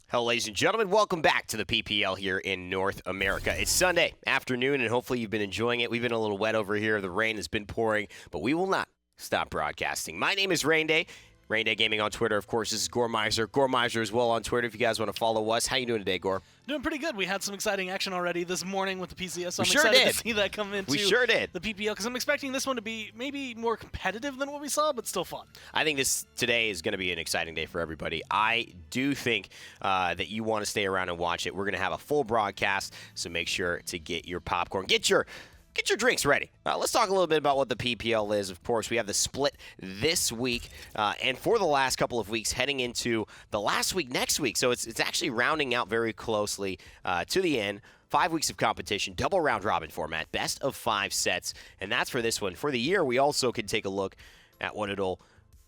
Hello, ladies and gentlemen. Welcome back to the PPL here in North America. It's Sunday afternoon, and hopefully you've been enjoying it. We've been a little wet over here. The rain has been pouring, but we will not stop broadcasting. My name is Rain Day. Rain Day Gaming on Twitter. Of course, this is Gore Miser. Gore Miser as well on Twitter if you guys want to follow us. How you doing today, Gore? Doing pretty good. We had some exciting action already this morning with the PCS, so I'm sure excited did. to see that come into We sure did. the PPL, because I'm expecting this one to be maybe more competitive than what we saw, but still fun. I think today is going to be an exciting day for everybody. I do think that you want to stay around and watch it. We're going to have a full broadcast, so make sure to get your popcorn. Get your drinks ready. Let's talk a little bit about what the PPL is. Of course, we have the split this week, and for the last couple of weeks, heading into the last week next week. So it's actually rounding out very closely to the end. 5 weeks of competition, double round robin format, best of 5 sets, and that's for this one. For the year, we also can take a look at what it'll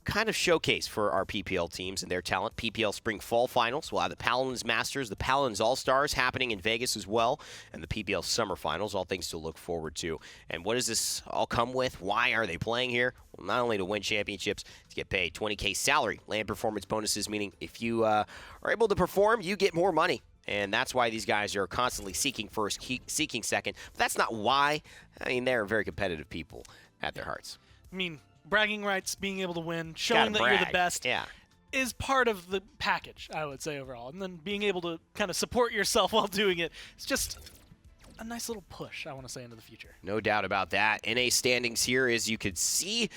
kind of showcase for our PPL teams and their talent. PPL Spring Fall Finals. We'll have the Paladins Masters, the Paladins All-Stars happening in Vegas as well, and the PPL Summer Finals, all things to look forward to. And what does this all come with? Why are they playing here? Well, not only to win championships, to get paid $20K salary, land performance bonuses, meaning if you are able to perform, you get more money. And that's why these guys are constantly seeking first, seeking second. But that's not why. I mean, they're very competitive people at their hearts. I mean, bragging rights, being able to win, showing that you're the best is part of the package, I would say, overall. And then being able to kind of support yourself while doing it, it's just a nice little push, I want to say, into the future. No doubt about that. NA standings here, as you could see,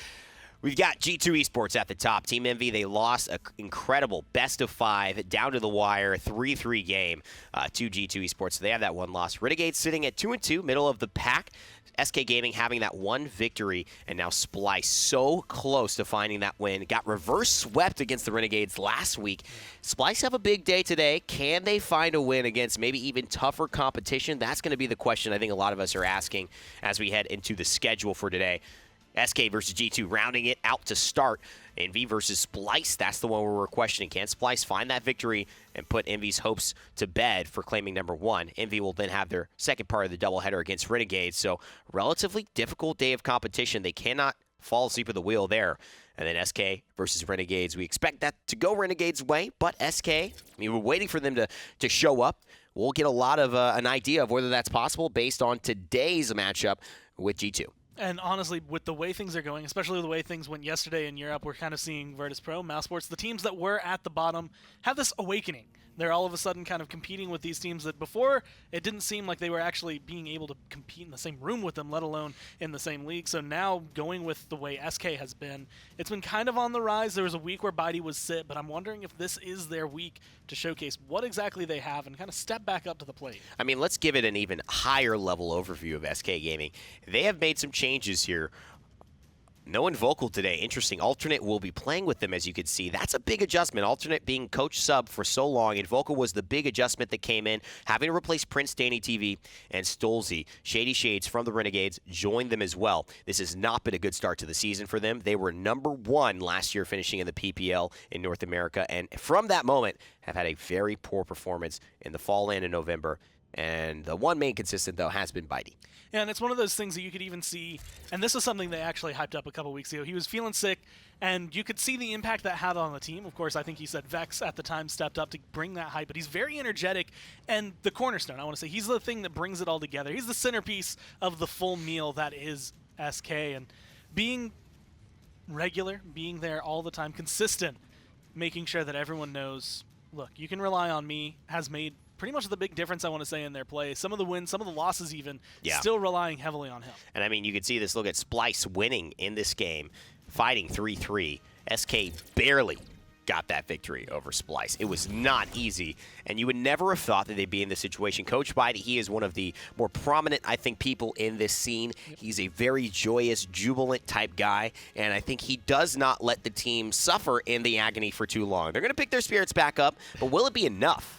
we've got G2 Esports at the top. Team Envy, they lost an incredible best of 5 down to the wire, 3-3 game to G2 Esports. So they have that one loss. Renegades sitting at 2-2, middle of the pack. SK Gaming having that one victory, and now Splice so close to finding that win. Got reverse swept against the Renegades last week. Splice have a big day today. Can they find a win against maybe even tougher competition? That's going to be the question I think a lot of us are asking as we head into the schedule for today. SK versus G2 rounding it out to start. Envy versus Splice, that's the one where we're questioning. Can Splice find that victory and put Envy's hopes to bed for claiming number 1? Envy will then have their second part of the doubleheader against Renegades. So relatively difficult day of competition. They cannot fall asleep at the wheel there. And then SK versus Renegades. We expect that to go Renegades' way, but SK, I mean, we're waiting for them to show up. We'll get a lot of an idea of whether that's possible based on today's matchup with G2. And honestly, with the way things are going, especially the way things went yesterday in Europe, we're kind of seeing Virtus Pro, Mousesports, the teams that were at the bottom have this awakening. They're all of a sudden kind of competing with these teams that before it didn't seem like they were actually being able to compete in the same room with them, let alone in the same league. So now going with the way SK has been, it's been kind of on the rise. There was a week where Bitey was sit, but I'm wondering if this is their week to showcase what exactly they have and kind of step back up to the plate. I mean, let's give it an even higher level overview of SK Gaming. They have made some changes here. No Invocal today. Interesting. Alternate will be playing with them, as you can see. That's a big adjustment. Alternate being coach sub for so long. Invocal was the big adjustment that came in, having to replace Prince, Danny TV, and Stolzy. Shady Shades from the Renegades joined them as well. This has not been a good start to the season for them. They were number 1 last year, finishing in the PPL in North America, and from that moment have had a very poor performance in the fall and in November. And the one main consistent, though, has been Bitey. Yeah, and it's one of those things that you could even see, and this is something they actually hyped up a couple weeks ago. He was feeling sick, and you could see the impact that had on the team. Of course, I think he said Vex at the time stepped up to bring that hype, but he's very energetic, and the cornerstone, I want to say, he's the thing that brings it all together. He's the centerpiece of the full meal that is SK, and being regular, being there all the time, consistent, making sure that everyone knows, look, you can rely on me, has made pretty much the big difference, I want to say, in their play. Some of the wins, some of the losses even, still relying heavily on him. And, I mean, you can see this. Look at Splice winning in this game, fighting 3-3. SK barely got that victory over Splice. It was not easy, and you would never have thought that they'd be in this situation. Coach Bitey, he is one of the more prominent, I think, people in this scene. He's a very joyous, jubilant type guy, and I think he does not let the team suffer in the agony for too long. They're going to pick their spirits back up, but will it be enough?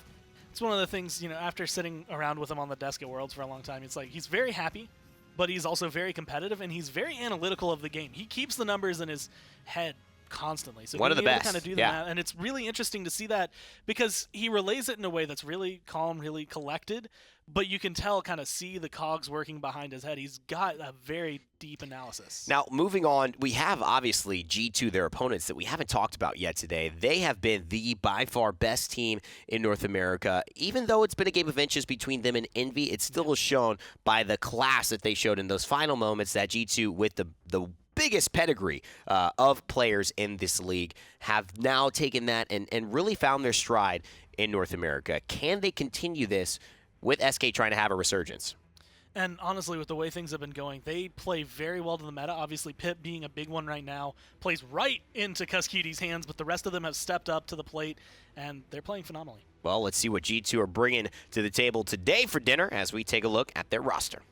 It's one of the things, after sitting around with him on the desk at Worlds for a long time, it's like he's very happy, but he's also very competitive, and he's very analytical of the game. He keeps the numbers in his head constantly. So one of the best. Kind of do that, and it's really interesting to see that because he relays it in a way that's really calm, really collected, but you can tell, kind of see the cogs working behind his head. He's got a very deep analysis. Now, moving on, we have obviously G2, their opponents that we haven't talked about yet today. They have been the by far best team in North America. Even though it's been a game of inches between them and Envy, it's still shown by the class that they showed in those final moments that G2, with the biggest pedigree of players in this league, have now taken that and really found their stride in North America. Can they continue this with SK trying to have a resurgence? And honestly, with the way things have been going, they play very well to the meta. Obviously, Pip being a big one right now, plays right into Cuskitty's hands, but the rest of them have stepped up to the plate, and they're playing phenomenally. Well, let's see what G2 are bringing to the table today for dinner as we take a look at their roster.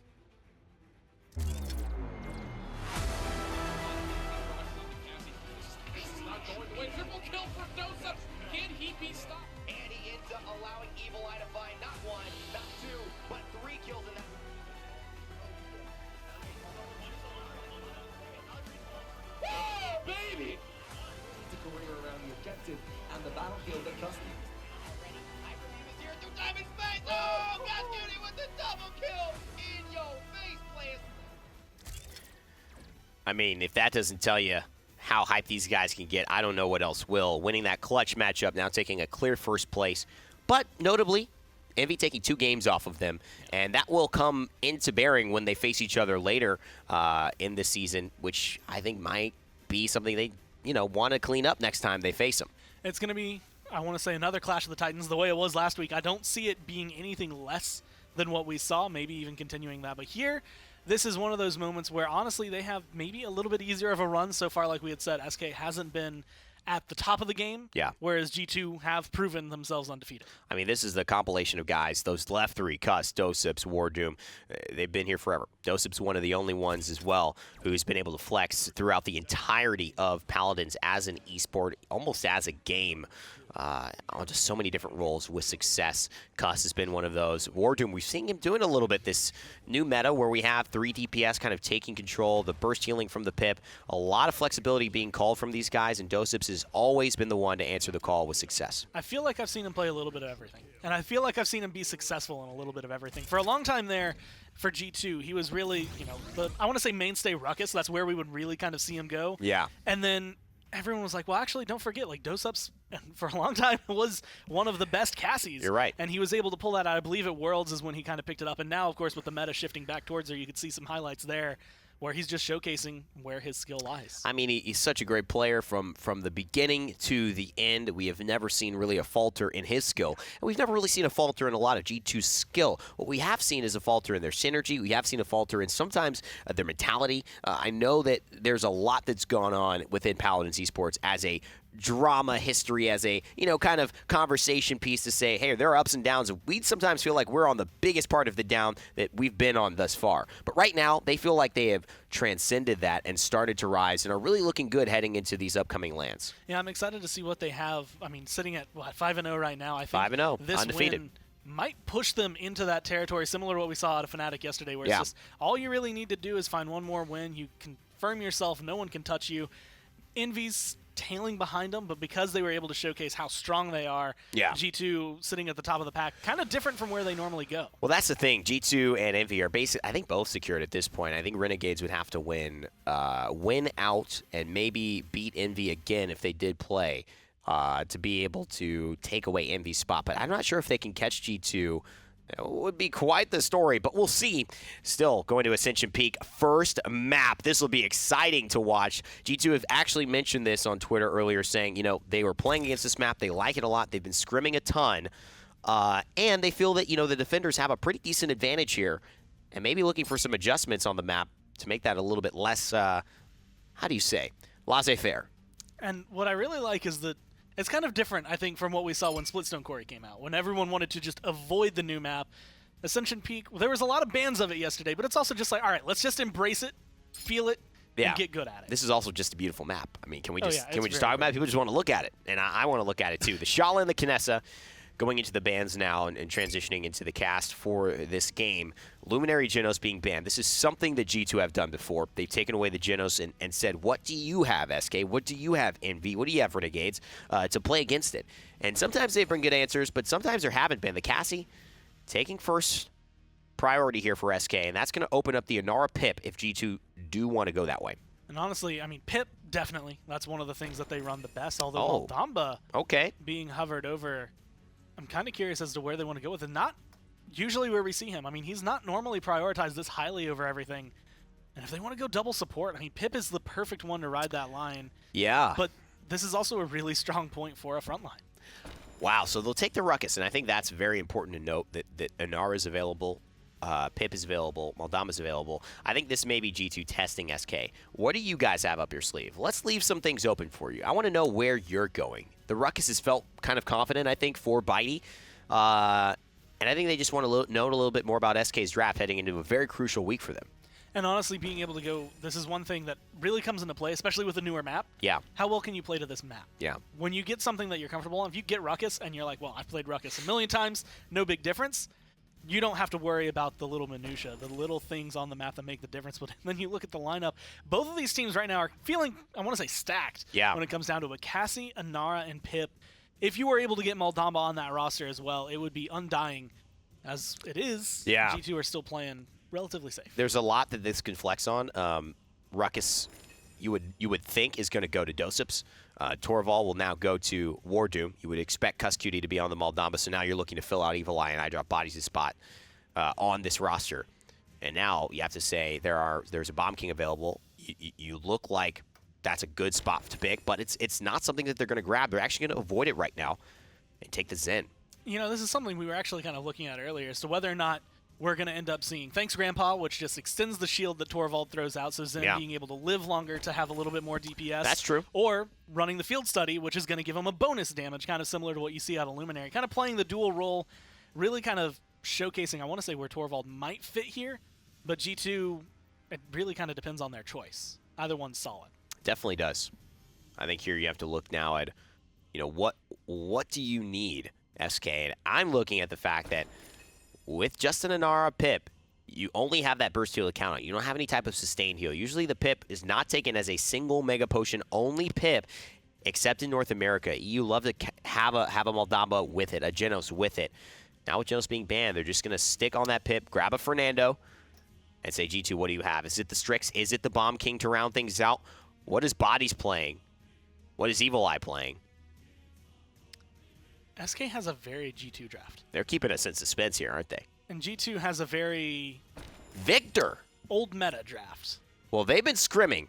Triple kill for Dosups. Can he be stopped? And he ends up allowing Evil Eye to find not one, not two, but 3 kills in that. Whoa, baby! To career around the objective and the battlefield at Custody. Already, Hi-Rez is here through time and space. Oh, Cuskitty with the double kill in your face, players. I mean, if that doesn't tell you how hyped these guys can get, I don't know what else will. Winning that clutch matchup, now taking a clear first place. But notably, Envy taking 2 games off of them, and that will come into bearing when they face each other later in the season, which I think might be something they want to clean up next time they face them. It's going to be, I want to say, another Clash of the Titans the way it was last week. I don't see it being anything less than what we saw, maybe even continuing that. But here, this is one of those moments where, honestly, they have maybe a little bit easier of a run so far. Like we had said, SK hasn't been at the top of the game, whereas G2 have proven themselves undefeated. I mean, this is the compilation of guys. Those left 3, Cuss, Dosups, Wardoom, they've been here forever. Dosups one of the only ones as well who's been able to flex throughout the entirety of Paladins as an esport, almost as a game. On just so many different roles with success. Cuss has been one of those. Wardoom, we've seen him doing a little bit this new meta where we have 3 DPS kind of taking control, the burst healing from the Pip, a lot of flexibility being called from these guys, and Dosups has always been the one to answer the call with success. I feel like I've seen him play a little bit of everything, and I feel like I've seen him be successful in a little bit of everything. For a long time there, for G2, he was really, I want to say mainstay Ruckus. That's where we would really kind of see him go. Yeah. And then everyone was like, well, actually, don't forget, like, Dosups, for a long time, was one of the best Cassies. You're right. And he was able to pull that out. I believe at Worlds is when he kind of picked it up. And now, of course, with the meta shifting back towards her, you could see some highlights there where he's just showcasing where his skill lies. I mean, he's such a great player from the beginning to the end. We have never seen really a falter in his skill. And we've never really seen a falter in a lot of G2's skill. What we have seen is a falter in their synergy. We have seen a falter in sometimes their mentality. I know that there's a lot that's gone on within Paladins Esports as a drama history, as a kind of conversation piece to say, hey, there are ups and downs. We sometimes feel like we're on the biggest part of the down that we've been on thus far. But right now, they feel like they have transcended that and started to rise and are really looking good heading into these upcoming lands. Yeah, I'm excited to see what they have. I mean, sitting at 5-0 right now, I think 5-0, this undefeated. win might push them into that territory, similar to what we saw out of Fnatic yesterday, where it's just all you really need to do is find one more win. You confirm yourself. No one can touch you. Envy's tailing behind them, but because they were able to showcase how strong they are, G2 sitting at the top of the pack, kind of different from where they normally go. Well, that's the thing. G2 and Envy are basically, I think, both secured at this point. I think Renegades would have to win out and maybe beat Envy again if they did play to be able to take away Envy's spot. But I'm not sure if they can catch G2. It would be quite the story, but we'll see. Still going to Ascension Peak. First map. This will be exciting to watch. G2 have actually mentioned this on Twitter earlier, saying, they were playing against this map. They like it a lot. They've been scrimming a ton. And they feel that, the defenders have a pretty decent advantage here and maybe looking for some adjustments on the map to make that a little bit less, how do you say, laissez-faire. And what I really like is that it's kind of different, I think, from what we saw when Splitstone Quarry came out, when everyone wanted to just avoid the new map. Ascension Peak, there was a lot of bans of it yesterday, but it's also just like, all right, let's just embrace it, feel it, and get good at it. This is also just a beautiful map. I mean, can we just it's talk about it? very People just want to look at it, and I want to look at it too. The Shala and the Kinessa going into the bans now and transitioning into the cast for this game, Luminary Genos being banned. This is something that G2 have done before. They've taken away the Genos and said, what do you have, SK? What do you have, Envy? What do you have, Renegades, to play against it? And sometimes they bring good answers, but sometimes there haven't been. The Cassie taking first priority here for SK, and that's going to open up the Inara Pip if G2 do want to go that way. And honestly, I mean, Pip, definitely. That's one of the things that they run the best, although Maldamba being hovered over, I'm kind of curious as to where they want to go with it. Not usually where we see him. I mean, he's not normally prioritized this highly over everything. And if they want to go double support, I mean, Pip is the perfect one to ride that line. Yeah. But this is also a really strong point for a front line. Wow, so they'll take the Ruckus, and I think that's very important to note that Inara is available. Pip is available, Maldama is available. I think this may be G2 testing SK. What do you guys have up your sleeve? Let's leave some things open for you. I want to know where you're going. The Ruckus has felt kind of confident, I think, for Bitey. And I think they just want to know a little bit more about SK's draft heading into a very crucial week for them. And honestly, being able to go, this is one thing that really comes into play, especially with a newer map. Yeah. How well can you play to this map? Yeah. When you get something that you're comfortable on, if you get Ruckus and you're like, well, I've played Ruckus a million times, no big difference, you don't have to worry about the little minutia, the little things on the map that make the difference. But then you look at the lineup, both of these teams right now are feeling, I want to say, stacked when it comes down to a Cassie, Inara, and Pip. If you were able to get Maldamba on that roster as well, it would be undying. As it is, G2 are still playing relatively safe. There's a lot that this can flex on. Ruckus, you would think, is going to go to Dosips. Torval will now go to Wardoom. You would expect Cuscutie to be on the Maldamba, so now you're looking to fill out Evil Eye and I drop Bodies' spot on this roster. And now you have to say there's a Bomb King available. You look like that's a good spot to pick, but it's not something that they're going to grab. They're actually going to avoid it right now and take the Zen. You know, this is something we were actually kind of looking at earlier as to whether or not we're going to end up seeing Thanks Grandpa, which just extends the shield that Torvald throws out, so Zen being able to live longer to have a little bit more DPS. That's true. Or running the Field Study, which is going to give him a bonus damage, kind of similar to what you see out of Luminary. Kind of playing the dual role, really kind of showcasing, I want to say, where Torvald might fit here, but G2, it really kind of depends on their choice. Either one's solid. Definitely does. I think here you have to look now at, what do you need, SK? And I'm looking at the fact that with just an Inara Pip, you only have that burst heal to count on. You don't have any type of sustained heal. Usually the Pip is not taken as a single Mega Potion only Pip, except in North America. You love to have a Maldamba with it, a Genos with it. Now with Genos being banned, they're just going to stick on that Pip, grab a Fernando, and say, G2, what do you have? Is it the Strix? Is it the Bomb King to round things out? What is Bodies playing? What is Evil Eye playing? SK has a very G2 draft. They're keeping us in suspense here, aren't they? And G2 has a very Victor. Old meta draft. Well, they've been scrimming.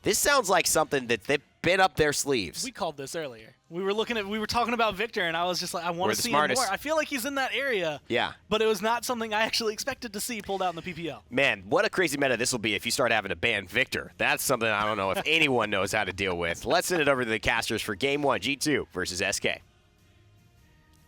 This sounds like something that they've been up their sleeves. We called this earlier. We were talking about Victor, and I was just like, I want to see smartest. him more. I feel like he's in that area. Yeah. But it was not something I actually expected to see pulled out in the PPL. Man, what a crazy meta this will be if you start having to ban Victor. That's something I don't know if anyone knows how to deal with. Let's send it over to the casters for Game 1, G2 versus SK.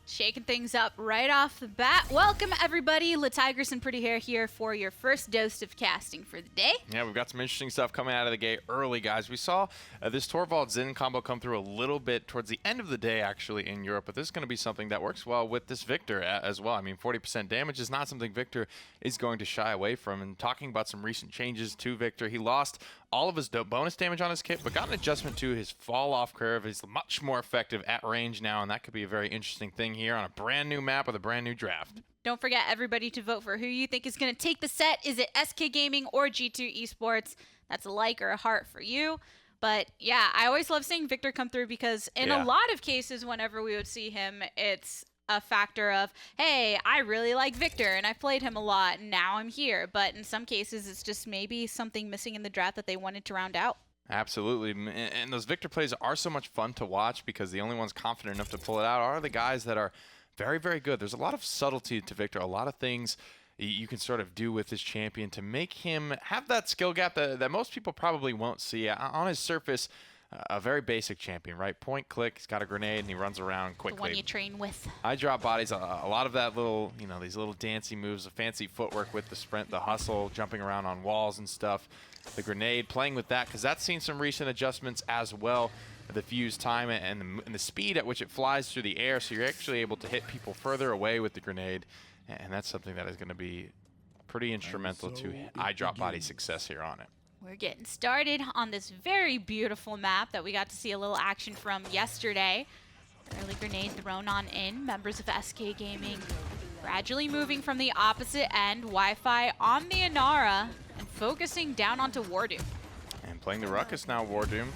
Shaking things up right off the bat. Welcome, everybody. LaTigerson Pretty Hair here for your first dose of casting for the day. Yeah, we've got some interesting stuff coming out of the gate early, guys. We saw this Torvald Zen combo come through a little bit towards the end of the day, actually, in Europe, but this is going to be something that works well with this Victor as well. I mean, 40% damage is not something Victor is going to shy away from. And talking about some recent changes to Victor, he lost all of his bonus damage on his kit, but got an adjustment to his fall-off curve. He's much more effective at range now, and that could be a very interesting thing here on a brand new map with a brand new draft. Don't forget, everybody, to vote for who you think is going to take the set. Is it SK Gaming or G2 Esports? That's a like or a heart for you. But, yeah, I always love seeing Victor come through because in a lot of cases, whenever we would see him, it's a factor of, hey, I really like Victor and I played him a lot and now I'm here. But in some cases, it's just maybe something missing in the draft that they wanted to round out. Absolutely. And those Victor plays are so much fun to watch because the only ones confident enough to pull it out are the guys that are very, very good. There's a lot of subtlety to Victor, a lot of things you can sort of do with his champion to make him have that skill gap that most people probably won't see. On his surface, a very basic champion, right? Point, click, he's got a grenade, and he runs around quickly. The one you train with. I drop bodies, a lot of that little, these little dancey moves, the fancy footwork with the sprint, the hustle, jumping around on walls and stuff. The grenade, playing with that, because that's seen some recent adjustments as well. the fuse time and the speed at which it flies through the air, so you're actually able to hit people further away with the grenade, and that's something that is going to be pretty instrumental to iDrop Body's success here on it. We're getting started on this very beautiful map that we got to see a little action from yesterday. Early grenade thrown on in. Members of SK Gaming gradually moving from the opposite end. Wi-Fi on the Inara and focusing down onto Wardoom. And playing the Ruckus now, Wardoom.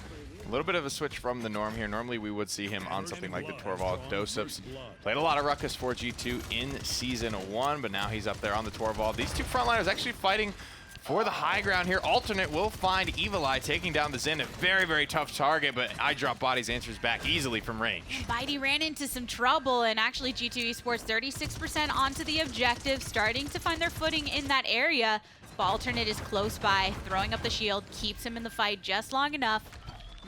A little bit of a switch from the norm here. Normally we would see him on something like the Torvald. Dosups played a lot of Ruckus for G2 in Season 1, but now he's up there on the Torvald. These two frontliners actually fighting for the high ground here. Alternate will find Evil Eye taking down the Zen. A very, very tough target, but iDrop Body's answers back easily from range. Bitey ran into some trouble, and actually G2 Esports 36% onto the objective, starting to find their footing in that area. But Alternate is close by, throwing up the shield, keeps him in the fight just long enough.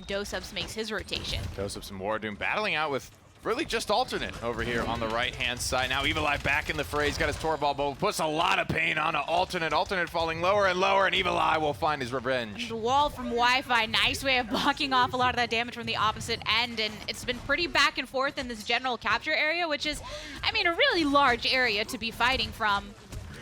Dosups makes his rotation. Dosups and Wardoom battling out with really just Alternate over here on the right-hand side. Now Evil Eye back in the fray. He's got his Torvald bow, puts a lot of pain on Alternate. Alternate falling lower and lower, and Evil Eye will find his revenge. The wall from Wi-Fi, nice way of blocking off a lot of that damage from the opposite end, and it's been pretty back and forth in this general capture area, which is, I mean, a really large area to be fighting from.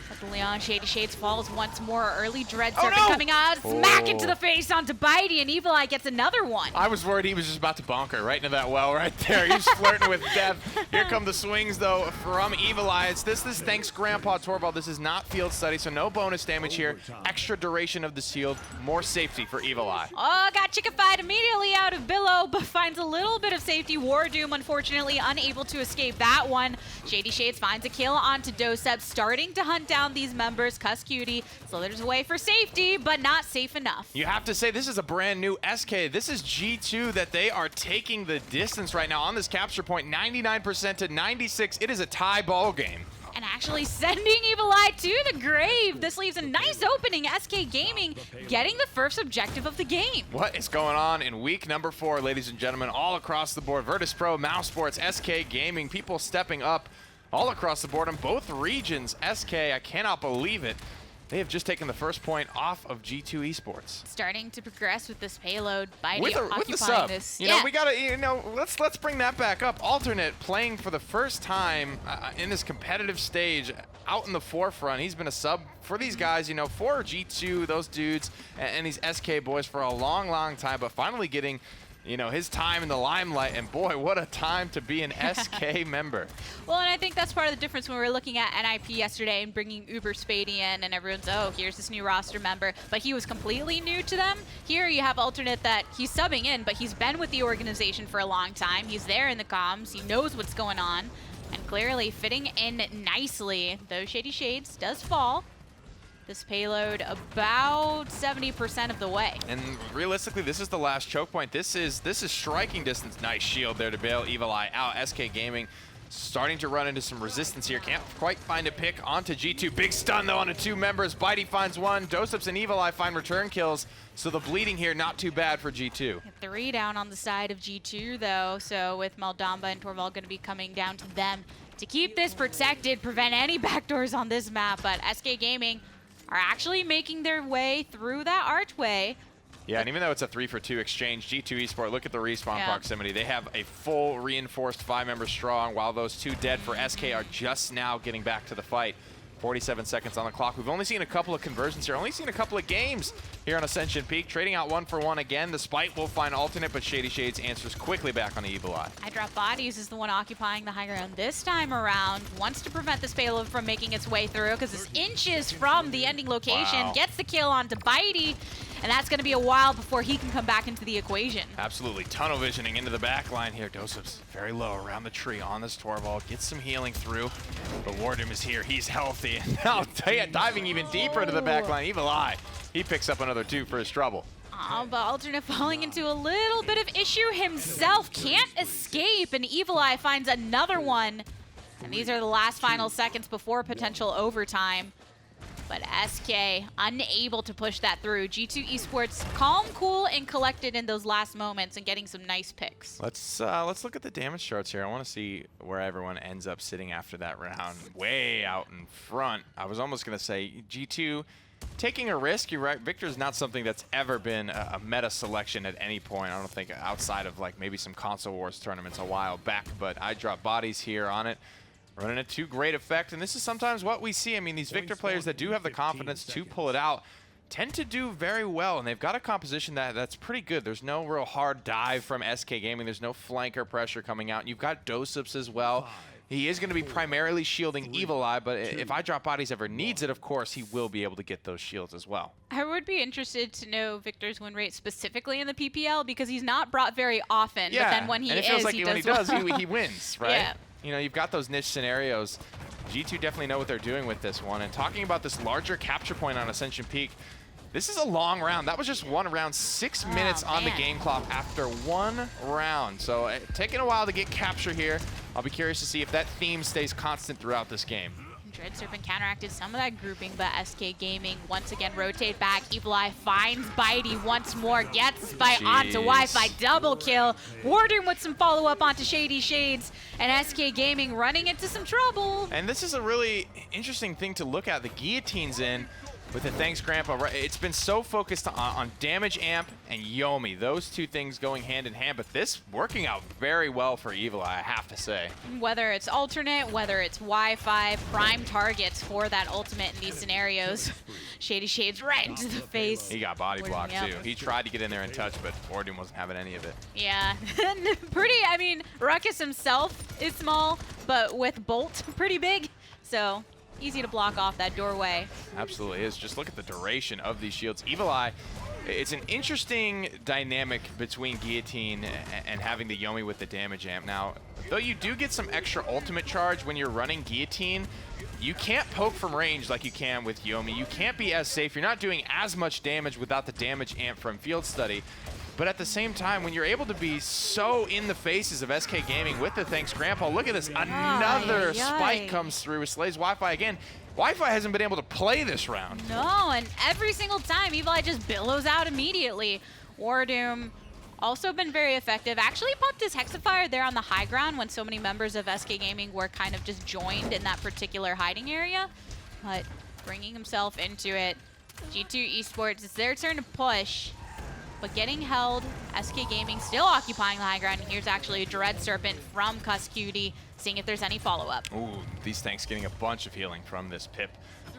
But the Leon Shady Shades falls once more. Early Dread Serpent coming out, smack into the face onto Bitey, and Evil Eye gets another one. I was worried he was just about to bonker right into that well right there. He's flirting with death. Here come the swings, though, from Evil Eye. This is thanks Grandpa Torvald. This is not field study, so no bonus damage here. Extra duration of the shield, more safety for Evil Eye. Oh, got chickified immediately out of Billow, but finds a little bit of safety. Wardoom, unfortunately, unable to escape that one. Shady Shades finds a kill onto Dosup, starting to hunt down these members. Cuss Cutie slithers away for safety, but not safe enough. You have to say, this is a brand new SK. This is G2 that they are taking the distance right now on this capture point, 99% to 96. It is a tie ball game. And actually sending Evil Eye to the grave. This leaves a nice opening. SK Gaming getting the first objective of the game. What is going on in week number 4, ladies and gentlemen, all across the board? Virtus Pro, Mouse Sports, SK Gaming, people stepping up all across the board in both regions. SK, I cannot believe it. They have just taken the first point off of G2 Esports. Starting to progress with this payload. Bitey With the occupying sub. this. You know, we gotta, let's bring that back up. Alternate playing for the first time in this competitive stage out in the forefront. He's been a sub for these guys, you know, for G2, those dudes, and these SK boys for a long, long time, but finally getting, you know, his time in the limelight, and boy, what a time to be an SK member. Well, and I think that's part of the difference when we were looking at NIP yesterday and bringing Uber Spady in, and everyone's, oh, here's this new roster member, but he was completely new to them. Here you have Alternate that he's subbing in, but he's been with the organization for a long time. He's there in the comms. He knows what's going on, and clearly fitting in nicely. Though Shady Shades does fall. This payload about 70% of the way. And realistically, this is the last choke point. This is striking distance. Nice shield there to bail Evil Eye out. SK Gaming starting to run into some resistance here. Can't quite find a pick onto G2. Big stun, though, onto 2 members. Bitey finds 1. Dosups and Evil Eye find return kills. So the bleeding here, not too bad for G2. 3 down on the side of G2, though. So with Maldamba and Torvald going to be coming down to them to keep this protected, prevent any backdoors on this map. But SK Gaming are actually making their way through that archway. Yeah, and even though it's a 3-for-2 exchange, G2 Esports, look at the respawn proximity. They have a full reinforced 5-member strong, while those 2 dead for SK are just now getting back to the fight. 47 seconds on the clock. We've only seen a couple of conversions here, only seen a couple of games here on Ascension Peak. Trading out 1 for 1 again. The Spite will find Alternate, but Shady Shades answers quickly back on the Evil Eye. iDrop Bodies is the one occupying the high ground this time around. Wants to prevent this payload from making its way through because it's inches from the ending location. Wow. Gets the kill onto Bitey, and that's going to be a while before he can come back into the equation. Absolutely tunnel visioning into the back line here. Dosups very low around the tree on this Torvald. Gets some healing through. But Wardoom is here. He's healthy. And now diving even deeper into the back line. Evil Eye, he picks up another 2 for his trouble. Oh, but Alternate falling into a little bit of issue himself. Can't escape, and Evil Eye finds another one. And these are the last final seconds before potential overtime. But SK unable to push that through. G2 Esports calm, cool, and collected in those last moments and getting some nice picks. Let's look at the damage charts here. I want to see where everyone ends up sitting after that round. Way out in front. I was almost going to say G2 taking a risk, you're right. Victor's not something that's ever been a meta selection at any point. I don't think outside of like maybe some console wars tournaments a while back, but I drop bodies here on it. Running it to great effect, and this is sometimes what we see. I mean, these Victor players that do have the confidence to pull it out tend to do very well, and they've got a composition that's pretty good. There's no real hard dive from SK Gaming. There's no flanker pressure coming out. And you've got Dosups as well. He is going to be primarily shielding Evil Eye, but if I Drop Bodies ever needs it, of course, he will be able to get those shields as well. I would be interested to know Victor's win rate specifically in the PPL because he's not brought very often, Yeah, but then when he and it feels like he when he does, well. he wins, right? Yeah. You know, you've got those niche scenarios. G2 definitely know what they're doing with this one. And talking about this larger capture point on Ascension Peak, this is a long round. That was just one round, 6 minutes on the game clock after one round. So taking a while to get capture here. I'll be curious to see if that theme stays constant throughout this game. Dread Serpent counteracted some of that grouping, but SK Gaming once again rotate back. Evil Eye finds Bitey once more, gets Spite onto Wi-Fi, double kill. Warden with some follow-up onto Shady Shades, and SK Gaming running into some trouble. And this is a really interesting thing to look at. The guillotines in with the Thanks Grandpa. It's been so focused on damage amp and Yomi. Those two things going hand in hand, but this working out very well for Evil Eye, I have to say. Whether it's alternate, whether it's Wi-Fi, prime targets for that ultimate in these scenarios. Shady Shades right into the face. He got body blocked Yep. too. He tried to get in there and touch, but Ordian wasn't having any of it. Yeah, I mean, Ruckus himself is small, but with Bolt, pretty big. So easy to block off that doorway. Absolutely is. Just look at the duration of these shields. Evil Eye, it's an interesting dynamic between Guillotine and having the Yomi with the damage amp. Now, though you do get some extra ultimate charge when you're running Guillotine, you can't poke from range like you can with Yomi. You can't be as safe. You're not doing as much damage without the damage amp from Field Study. But at the same time, when you're able to be so in the faces of SK Gaming with the Thanks Grandpa, look at this. Another spike comes through. Slays Wi-Fi again. Wi-Fi hasn't been able to play this round. No, and every single time, Evil Eye just billows out immediately. Wardoom also been very effective. Actually popped his Hexifier there on the high ground when so many members of SK Gaming were kind of just joined in that particular hiding area. But bringing himself into it. G2 Esports, it's their turn to push. But getting held, SK Gaming still occupying the high ground. Here's actually a Dread Serpent from Cutie, seeing if there's any follow-up. Ooh, these tanks getting a bunch of healing from this Pip.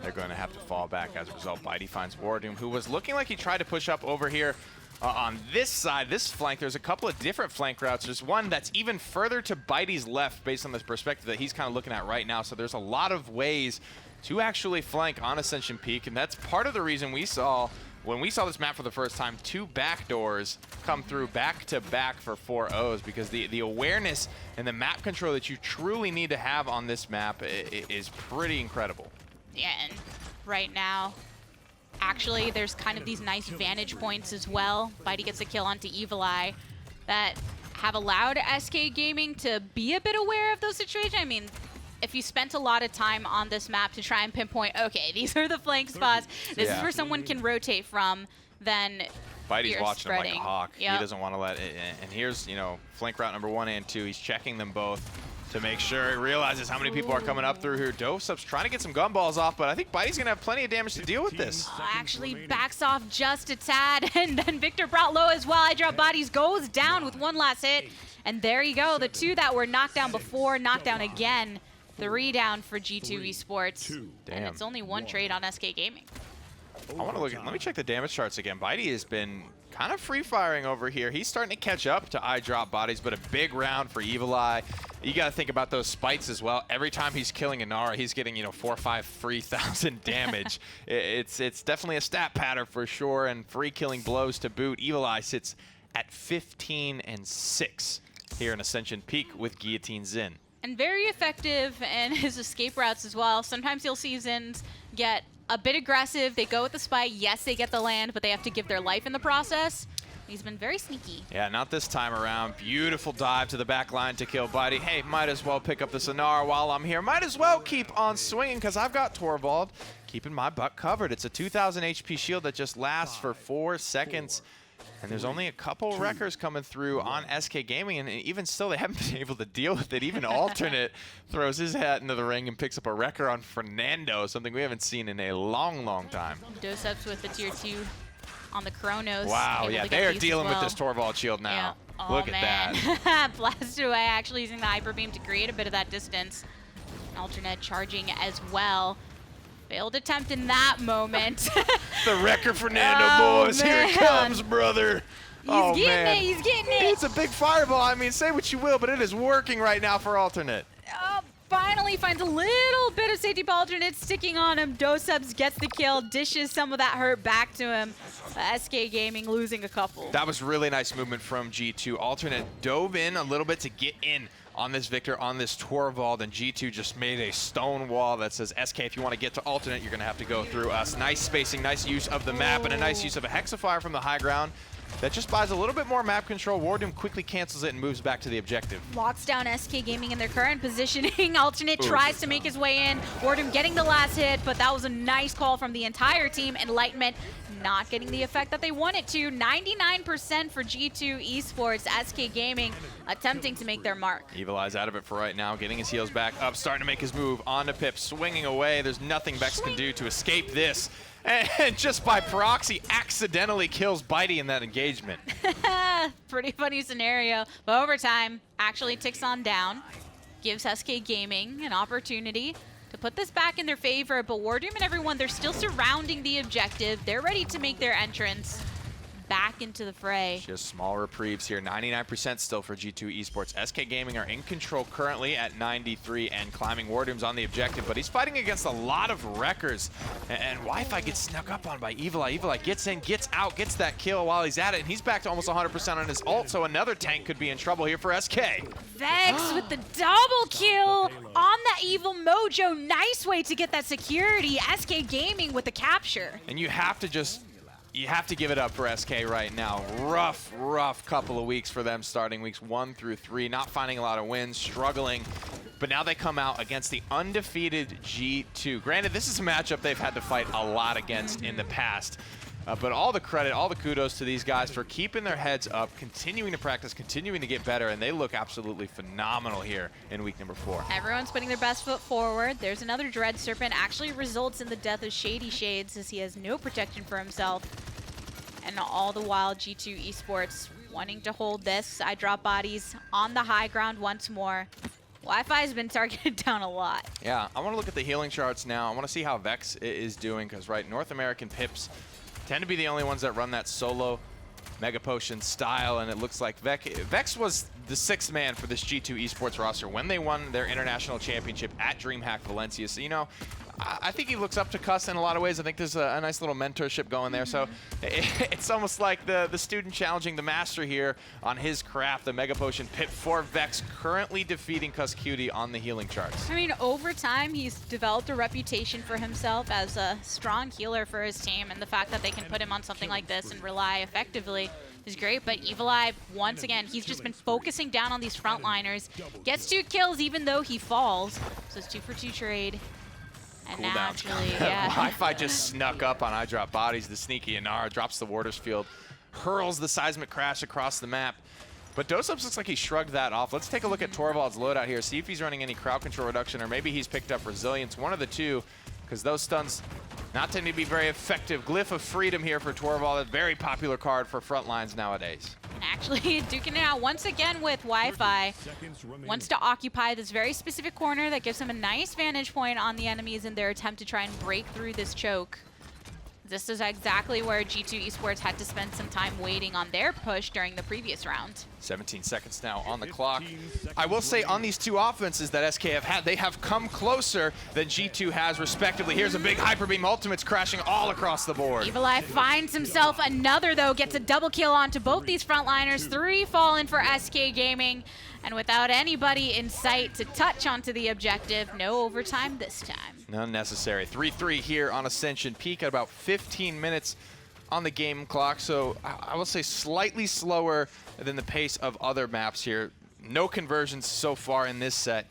They're going to have to fall back as a result. Bitey finds Wardoom, who was looking like he tried to push up over here on this side, this flank. There's a couple of different flank routes. There's one that's even further to Bitey's left based on this perspective that he's kind of looking at right now. So there's a lot of ways to actually flank on Ascension Peak, and that's part of the reason we saw when we saw this map for the first time, 2 backdoors come through back-to-back for 4-0s, because the awareness and the map control that you truly need to have on this map is pretty incredible. Yeah, and right now, actually, there's kind of these nice vantage points as well. Bitey gets a kill onto Evil Eye that have allowed SK Gaming to be a bit aware of those situations. I mean, if you spent a lot of time on this map to try and pinpoint, okay, these are the flank spots, this is where someone can rotate from, then Bitey's watching him like a hawk. Yep. He doesn't want to let it. And here's, you know, flank route number 1 and 2. He's checking them both to make sure he realizes how many people are coming up through here. Dosup's trying to get some gunballs off, but I think Bitey's going to have plenty of damage to deal with this. Actually backs off just a tad, and then Victor brought low as well. I Drop Bodies goes down with one last hit, and there you go. The 2 that were knocked down before, knocked down again. 3 down for G2 Esports. Damn. And it's only 1 trade on SK Gaming. I want to look at, let me check the damage charts again. Bitey has been kind of free firing over here. He's starting to catch up to I Drop Bodies, but a big round for Evil Eye. You got to think about those spites as well. Every time he's killing Inara, he's getting, you know, 4, 5, 3,000 damage. It's definitely a stat pattern for sure, and free killing blows to boot. Evil Eye sits at 15-6 here in Ascension Peak with Guillotine Zin. And very effective in his escape routes as well. Sometimes you'll see Zins get a bit aggressive. They go with the spy. Yes, they get the land, but they have to give their life in the process. He's been very sneaky. Yeah, not this time around. Beautiful dive to the back line to kill Bitey. Hey, might as well pick up the Sonar while I'm here. Might as well keep on swinging because I've got Torvald keeping my butt covered. It's a 2,000 HP shield that just lasts for 4 seconds. And there's only a couple wreckers coming through on SK Gaming, and even still, they haven't been able to deal with it. Even Alternate throws his hat into the ring and picks up a wrecker on Fernando, something we haven't seen in a long, long time. Doseps with the tier 2 on the Chronos. Wow, yeah, they are dealing with this Torvald shield now. Yeah. Oh, Look at that. Blasted away, actually using the Hyper Beam to create a bit of that distance. Alternate charging as well. Failed attempt in that moment. The wrecker Fernando, boys. Man. Here it comes, brother. He's getting it. He's getting it. It's a big fireball. I mean, say what you will, but it is working right now for Alternate. Finally finds a little bit of safety by Alternate sticking on him. Doseps gets the kill, dishes some of that hurt back to him. SK Gaming losing a couple. That was really nice movement from G2. Alternate dove in a little bit to get in on this Victor, on this Torvald, and G2 just made a stone wall that says, SK, if you want to get to Alternate, you're going to have to go through us. Nice spacing, nice use of the map, and a nice use of a Hexafire from the high ground. That just buys a little bit more map control. Wardoom quickly cancels it and moves back to the objective. Locks down SK Gaming in their current positioning. Alternate tries to make his way in. Wardoom getting the last hit, but that was a nice call from the entire team. Enlightenment not getting the effect that they wanted to. 99% for G2 Esports. SK Gaming attempting to make their mark. Evil Eye's out of it for right now, getting his heels back up, starting to make his move onto Pip, swinging away. There's nothing Vex can do to escape this. And just by proxy, accidentally kills Bitey in that engagement. Pretty funny scenario. But overtime actually ticks on down. Gives SK Gaming an opportunity to put this back in their favor. But Wardoom and everyone, they're still surrounding the objective. They're ready to make their entrance back into the fray. Just small reprieves here. 99% still for G2 Esports. SK Gaming are in control currently at 93 and climbing. Wardoom's on the objective, but he's fighting against a lot of wreckers. And Wi-Fi gets snuck up on by Evil Eye. Evil Eye gets in, gets out, gets that kill while he's at it, and he's back to almost 100% on his ult, so another tank could be in trouble here for SK. Vex with the double kill on that Evil Mojo. Nice way to get that security. SK Gaming with the capture. And you have to give it up for SK right now. Rough couple of weeks for them starting weeks 1 through 3, not finding a lot of wins, struggling. But now they come out against the undefeated G2. Granted, this is a matchup they've had to fight a lot against in the past. But all the credit, all the kudos to these guys for keeping their heads up, continuing to practice, continuing to get better, and they look absolutely phenomenal here in week number 4. Everyone's putting their best foot forward. There's another Dread Serpent. Actually results in the death of Shady Shades as he has no protection for himself. And all the while, G2 Esports wanting to hold this. I drop bodies on the high ground once more. Wi-Fi has been targeted down a lot. Yeah, I want to look at the healing charts now. I want to see how Vex is doing because, right, North American Pips tend to be the only ones that run that solo Mega Potion style, and it looks like Vex was the 6th man for this G2 Esports roster when they won their international championship at DreamHack Valencia. So, you know, I think he looks up to Cuss in a lot of ways. I think there's a nice little mentorship going there. So it's almost like the student challenging the master here on his craft, the Mega Potion Pip for Vex, currently defeating Cuss Cutie on the healing charts. I mean, over time, he's developed a reputation for himself as a strong healer for his team, and the fact that they can put him on something like this and rely effectively is great. But Evil Eye, once again, he's just been focusing down on these frontliners. Gets 2 kills even though he falls. So it's 2 for 2 trade. And naturally, yeah. Wi-Fi just snuck up on I Drop Bodies. The sneaky Inara drops the Warders Field, hurls the seismic crash across the map. But Doseps looks like he shrugged that off. Let's take a look at Torvald's loadout here, see if he's running any crowd control reduction, or maybe he's picked up resilience. One of the two, because those stuns not tend to be very effective. Glyph of Freedom here for Torvald, a very popular card for front lines nowadays. And actually duking it out once again with Wi-Fi. Wants to occupy this very specific corner that gives him a nice vantage point on the enemies in their attempt to try and break through this choke. This is exactly where G2 Esports had to spend some time waiting on their push during the previous round. 17 seconds now on the clock. I will say on these two offenses that SK have had, they have come closer than G2 has respectively. Here's a big Hyper Beam, ultimates crashing all across the board. Evil Eye finds himself another though, gets a double kill onto both these frontliners. 3 fallen for SK Gaming. And without anybody in sight to touch onto the objective, no overtime this time. None necessary. 3-3 here on Ascension. Peak at about 15 minutes on the game clock. So I will say slightly slower than the pace of other maps here. No conversions so far in this set.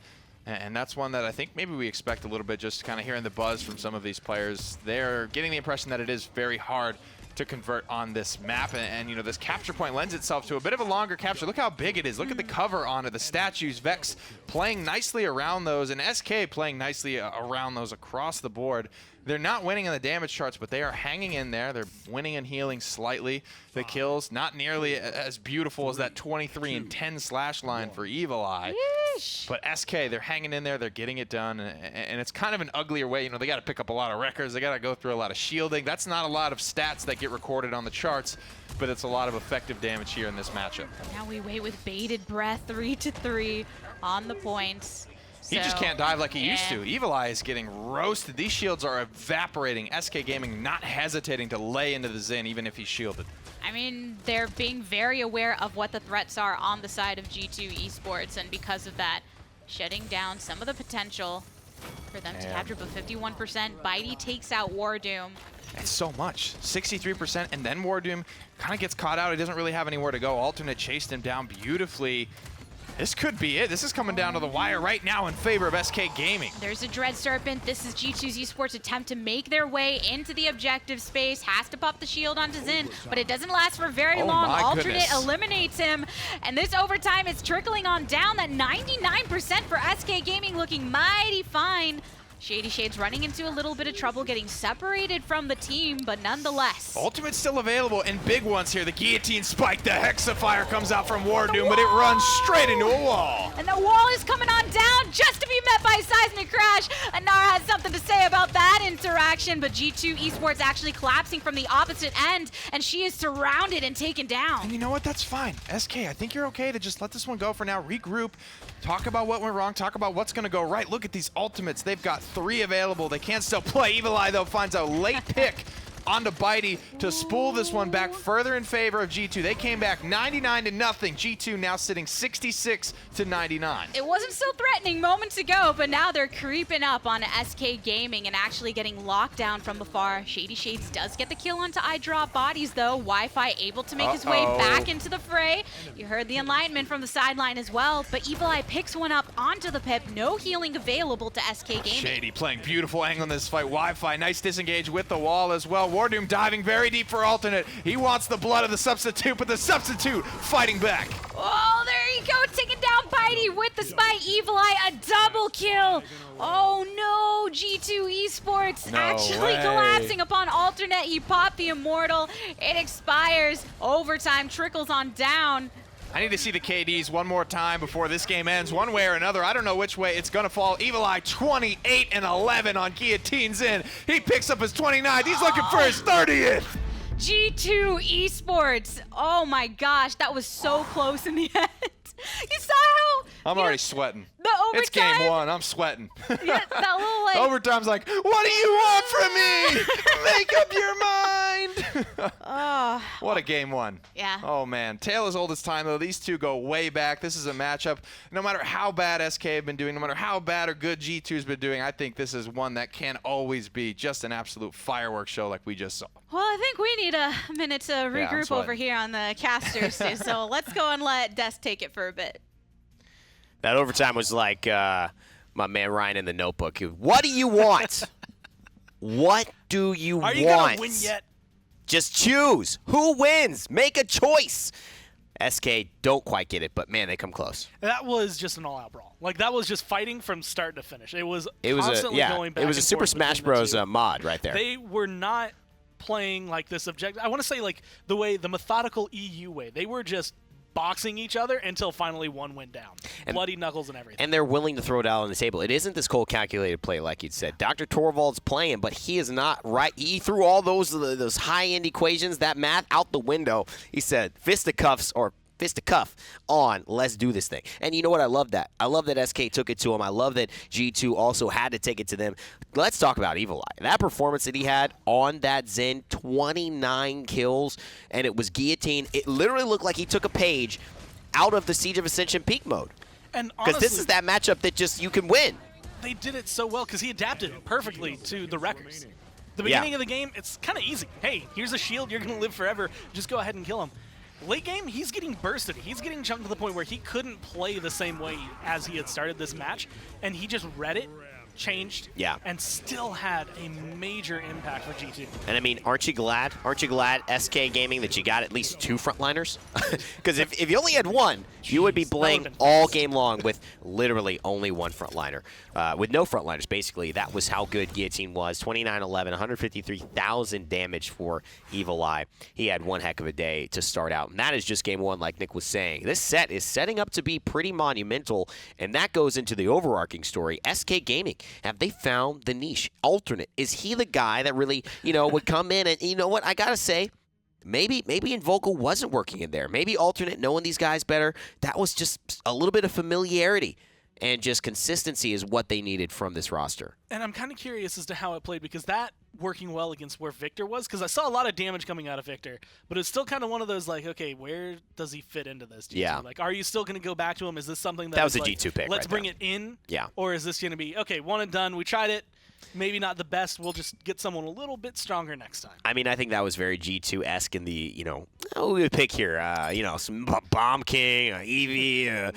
And that's one that I think maybe we expect a little bit, just kind of hearing the buzz from some of these players. They're getting the impression that it is very hard to convert on this map. And you know, this capture point lends itself to a bit of a longer capture. Look how big it is. Look at the cover onto the statues. Vex playing nicely around those, and SK playing nicely around those across the board. They're not winning on the damage charts, but they are hanging in there. They're winning and healing slightly. The kills, not nearly as beautiful as that 23 and 10 slash line for Evil Eye. Yeesh. But SK, they're hanging in there. They're getting it done. And it's kind of an uglier way. You know, they got to pick up a lot of records. They got to go through a lot of shielding. That's not a lot of stats that get recorded on the charts, but it's a lot of effective damage here in this matchup. Now we wait with bated breath, 3-3 on the points. He just can't dive like he used to. Evil Eye is getting roasted. These shields are evaporating. SK Gaming not hesitating to lay into the Xin even if he's shielded. I mean, they're being very aware of what the threats are on the side of G2 Esports, and because of that, shutting down some of the potential for them to capture. But 51%, Bitey takes out Wardoom. It's so much. 63%, and then Wardoom kind of gets caught out. He doesn't really have anywhere to go. Alternate chased him down beautifully. This could be it. This is coming down to the wire right now in favor of SK Gaming. There's a Dread Serpent. This is G2's Esports attempt to make their way into the objective space. Has to pop the shield onto Xin, but it doesn't last for very long. Alternate eliminates him, and this overtime is trickling on down. That 99% for SK Gaming looking mighty fine. Shady Shades running into a little bit of trouble, getting separated from the team, but nonetheless. Ultimate's still available, and big ones here. The Guillotine Spike, the Hexafire comes out from Wardoom, but it runs straight into a wall. And the wall is coming on down just to be met by Seismic Crash. Anar has something to say about that interaction, but G2 Esports actually collapsing from the opposite end, and she is surrounded and taken down. And you know what? That's fine. SK, I think you're okay to just let this one go for now. Regroup, talk about what went wrong, talk about what's going to go right. Look at these ultimates. They've got 3 available. They can still play. Evil Eye, though, finds a late pick onto Bitey to spool this one back further in favor of G2. They came back 99-0. G2 now sitting 66-99. It wasn't so threatening moments ago, but now they're creeping up on SK Gaming and actually getting locked down from afar. Shady Shades does get the kill onto iDrop Bodies, though. Wi-Fi able to make his way back into the fray. You heard the enlightenment from the sideline as well, but Evil Eye picks one up onto the pip. No healing available to SK Gaming. Shady playing beautiful angle in this fight. Wi-Fi, nice disengage with the wall as well. Wardoom diving very deep for alternate. He wants the blood of the substitute, but the substitute fighting back. Oh, there you go, taking down Bitey with the spike. Evil Eye, a double kill. Oh no, G2 Esports actually collapsing upon alternate. He popped the immortal. It expires. Overtime trickles on down. I need to see the KDs one more time before this game ends, one way or another. I don't know which way it's going to fall. Evil Eye 28-11 on Guillotines in. He picks up his 29th. He's looking for his 30th. G2 Esports. Oh my gosh, that was so close in the end. You saw how... I'm already sweating. The overtime... It's game 1. I'm sweating. Yeah, that little like... Overtime's like, what do you want from me? Make up your mind. What a game 1. Yeah. Oh, man. Tale as old as time, though. These two go way back. This is a matchup. No matter how bad SK have been doing, no matter how bad or good G2's been doing, I think this is one that can always be just an absolute fireworks show like we just saw. Well, I think we need a minute to regroup over here on the casters, too. So let's go and let Des take it for a bit. That overtime was like my man Ryan in The Notebook. What do you want? What do you want? Are you going to win yet? Just choose. Who wins? Make a choice. SK don't quite get it, but man, they come close. That was just an all-out brawl. Like, that was just fighting from start to finish. It was constantly going back. It was a Super Smash Bros. Mod right there. They were not playing like this objective. I want to say like the methodical EU way. They were just boxing each other until finally one went down. Bloody knuckles and everything. And they're willing to throw it out on the table. It isn't this cold calculated play like you'd said. Dr. Torvald's playing, but he is not right. He threw all those high-end equations, that math, out the window. He said, fisticuffs or fisticuff on, let's do this thing. And you know what? I love that. I love that SK took it to him. I love that G2 also had to take it to them. Let's talk about Evil Eye. That performance that he had on that Zen, 29 kills, and it was guillotine. It literally looked like he took a page out of the Siege of Ascension peak mode. And because this is that matchup that just you can win. They did it so well because he adapted perfectly to the records. The beginning of the game, it's kind of easy. Hey, here's a shield. You're going to live forever. Just go ahead and kill him. Late game, he's getting bursted. He's getting chunked to the point where he couldn't play the same way as he had started this match, and he just read it changed Yeah. and still had a major impact for G2. And I mean, aren't you glad, SK Gaming, that you got at least 2 frontliners? Because if you only had one, you would be playing all game long with literally only one frontliner. With no frontliners, basically. That was how good Guillotine was. 29-11, 153,000 damage for Evil Eye. He had one heck of a day to start out. And that is just game 1, like Nick was saying. This set is setting up to be pretty monumental, and that goes into the overarching story. SK Gaming, have they found the niche? Alternate, is he the guy that really, would come in and, you know what, I gotta say, maybe Invocal wasn't working in there. Maybe Alternate, knowing these guys better, that was just a little bit of familiarity. And just consistency is what they needed from this roster. And I'm kind of curious as to how it played, because that working well against where Victor was, because I saw a lot of damage coming out of Victor, but it's still kind of one of those, like, okay, where does he fit into this? G2? Yeah. Like, are you still going to go back to him? Is this something that was a like, G2 pick let's right bring there. it in? Yeah. Or is this going to be, okay, one and done, we tried it, maybe not the best, we'll just get someone a little bit stronger next time? I mean, I think that was very G2-esque in the, we would pick here, some Bomb King, Eevee,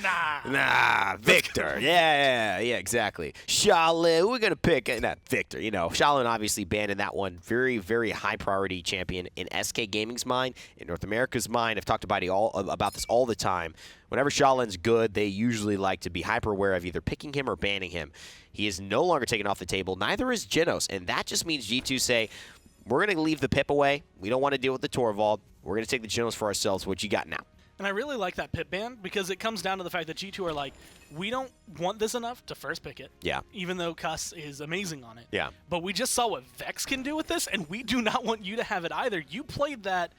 Victor. yeah, exactly. Shaolin, we're going to pick, not Victor, Shaolin obviously banned in that one. Very, very high priority champion in SK Gaming's mind, in North America's mind. I've talked about this all the time. Whenever Shaolin's good, they usually like to be hyper aware of either picking him or banning him. He is no longer taken off the table. Neither is Genos, and that just means G2 say, we're going to leave the Pip away. We don't want to deal with the Torvald. We're going to take the Genos for ourselves. What you got now? And I really like that Pip ban, because it comes down to the fact that G2 are like, we don't want this enough to first pick it. Yeah. Even though Cuss is amazing on it. Yeah. But we just saw what Vex can do with this, and we do not want you to have it either. You played that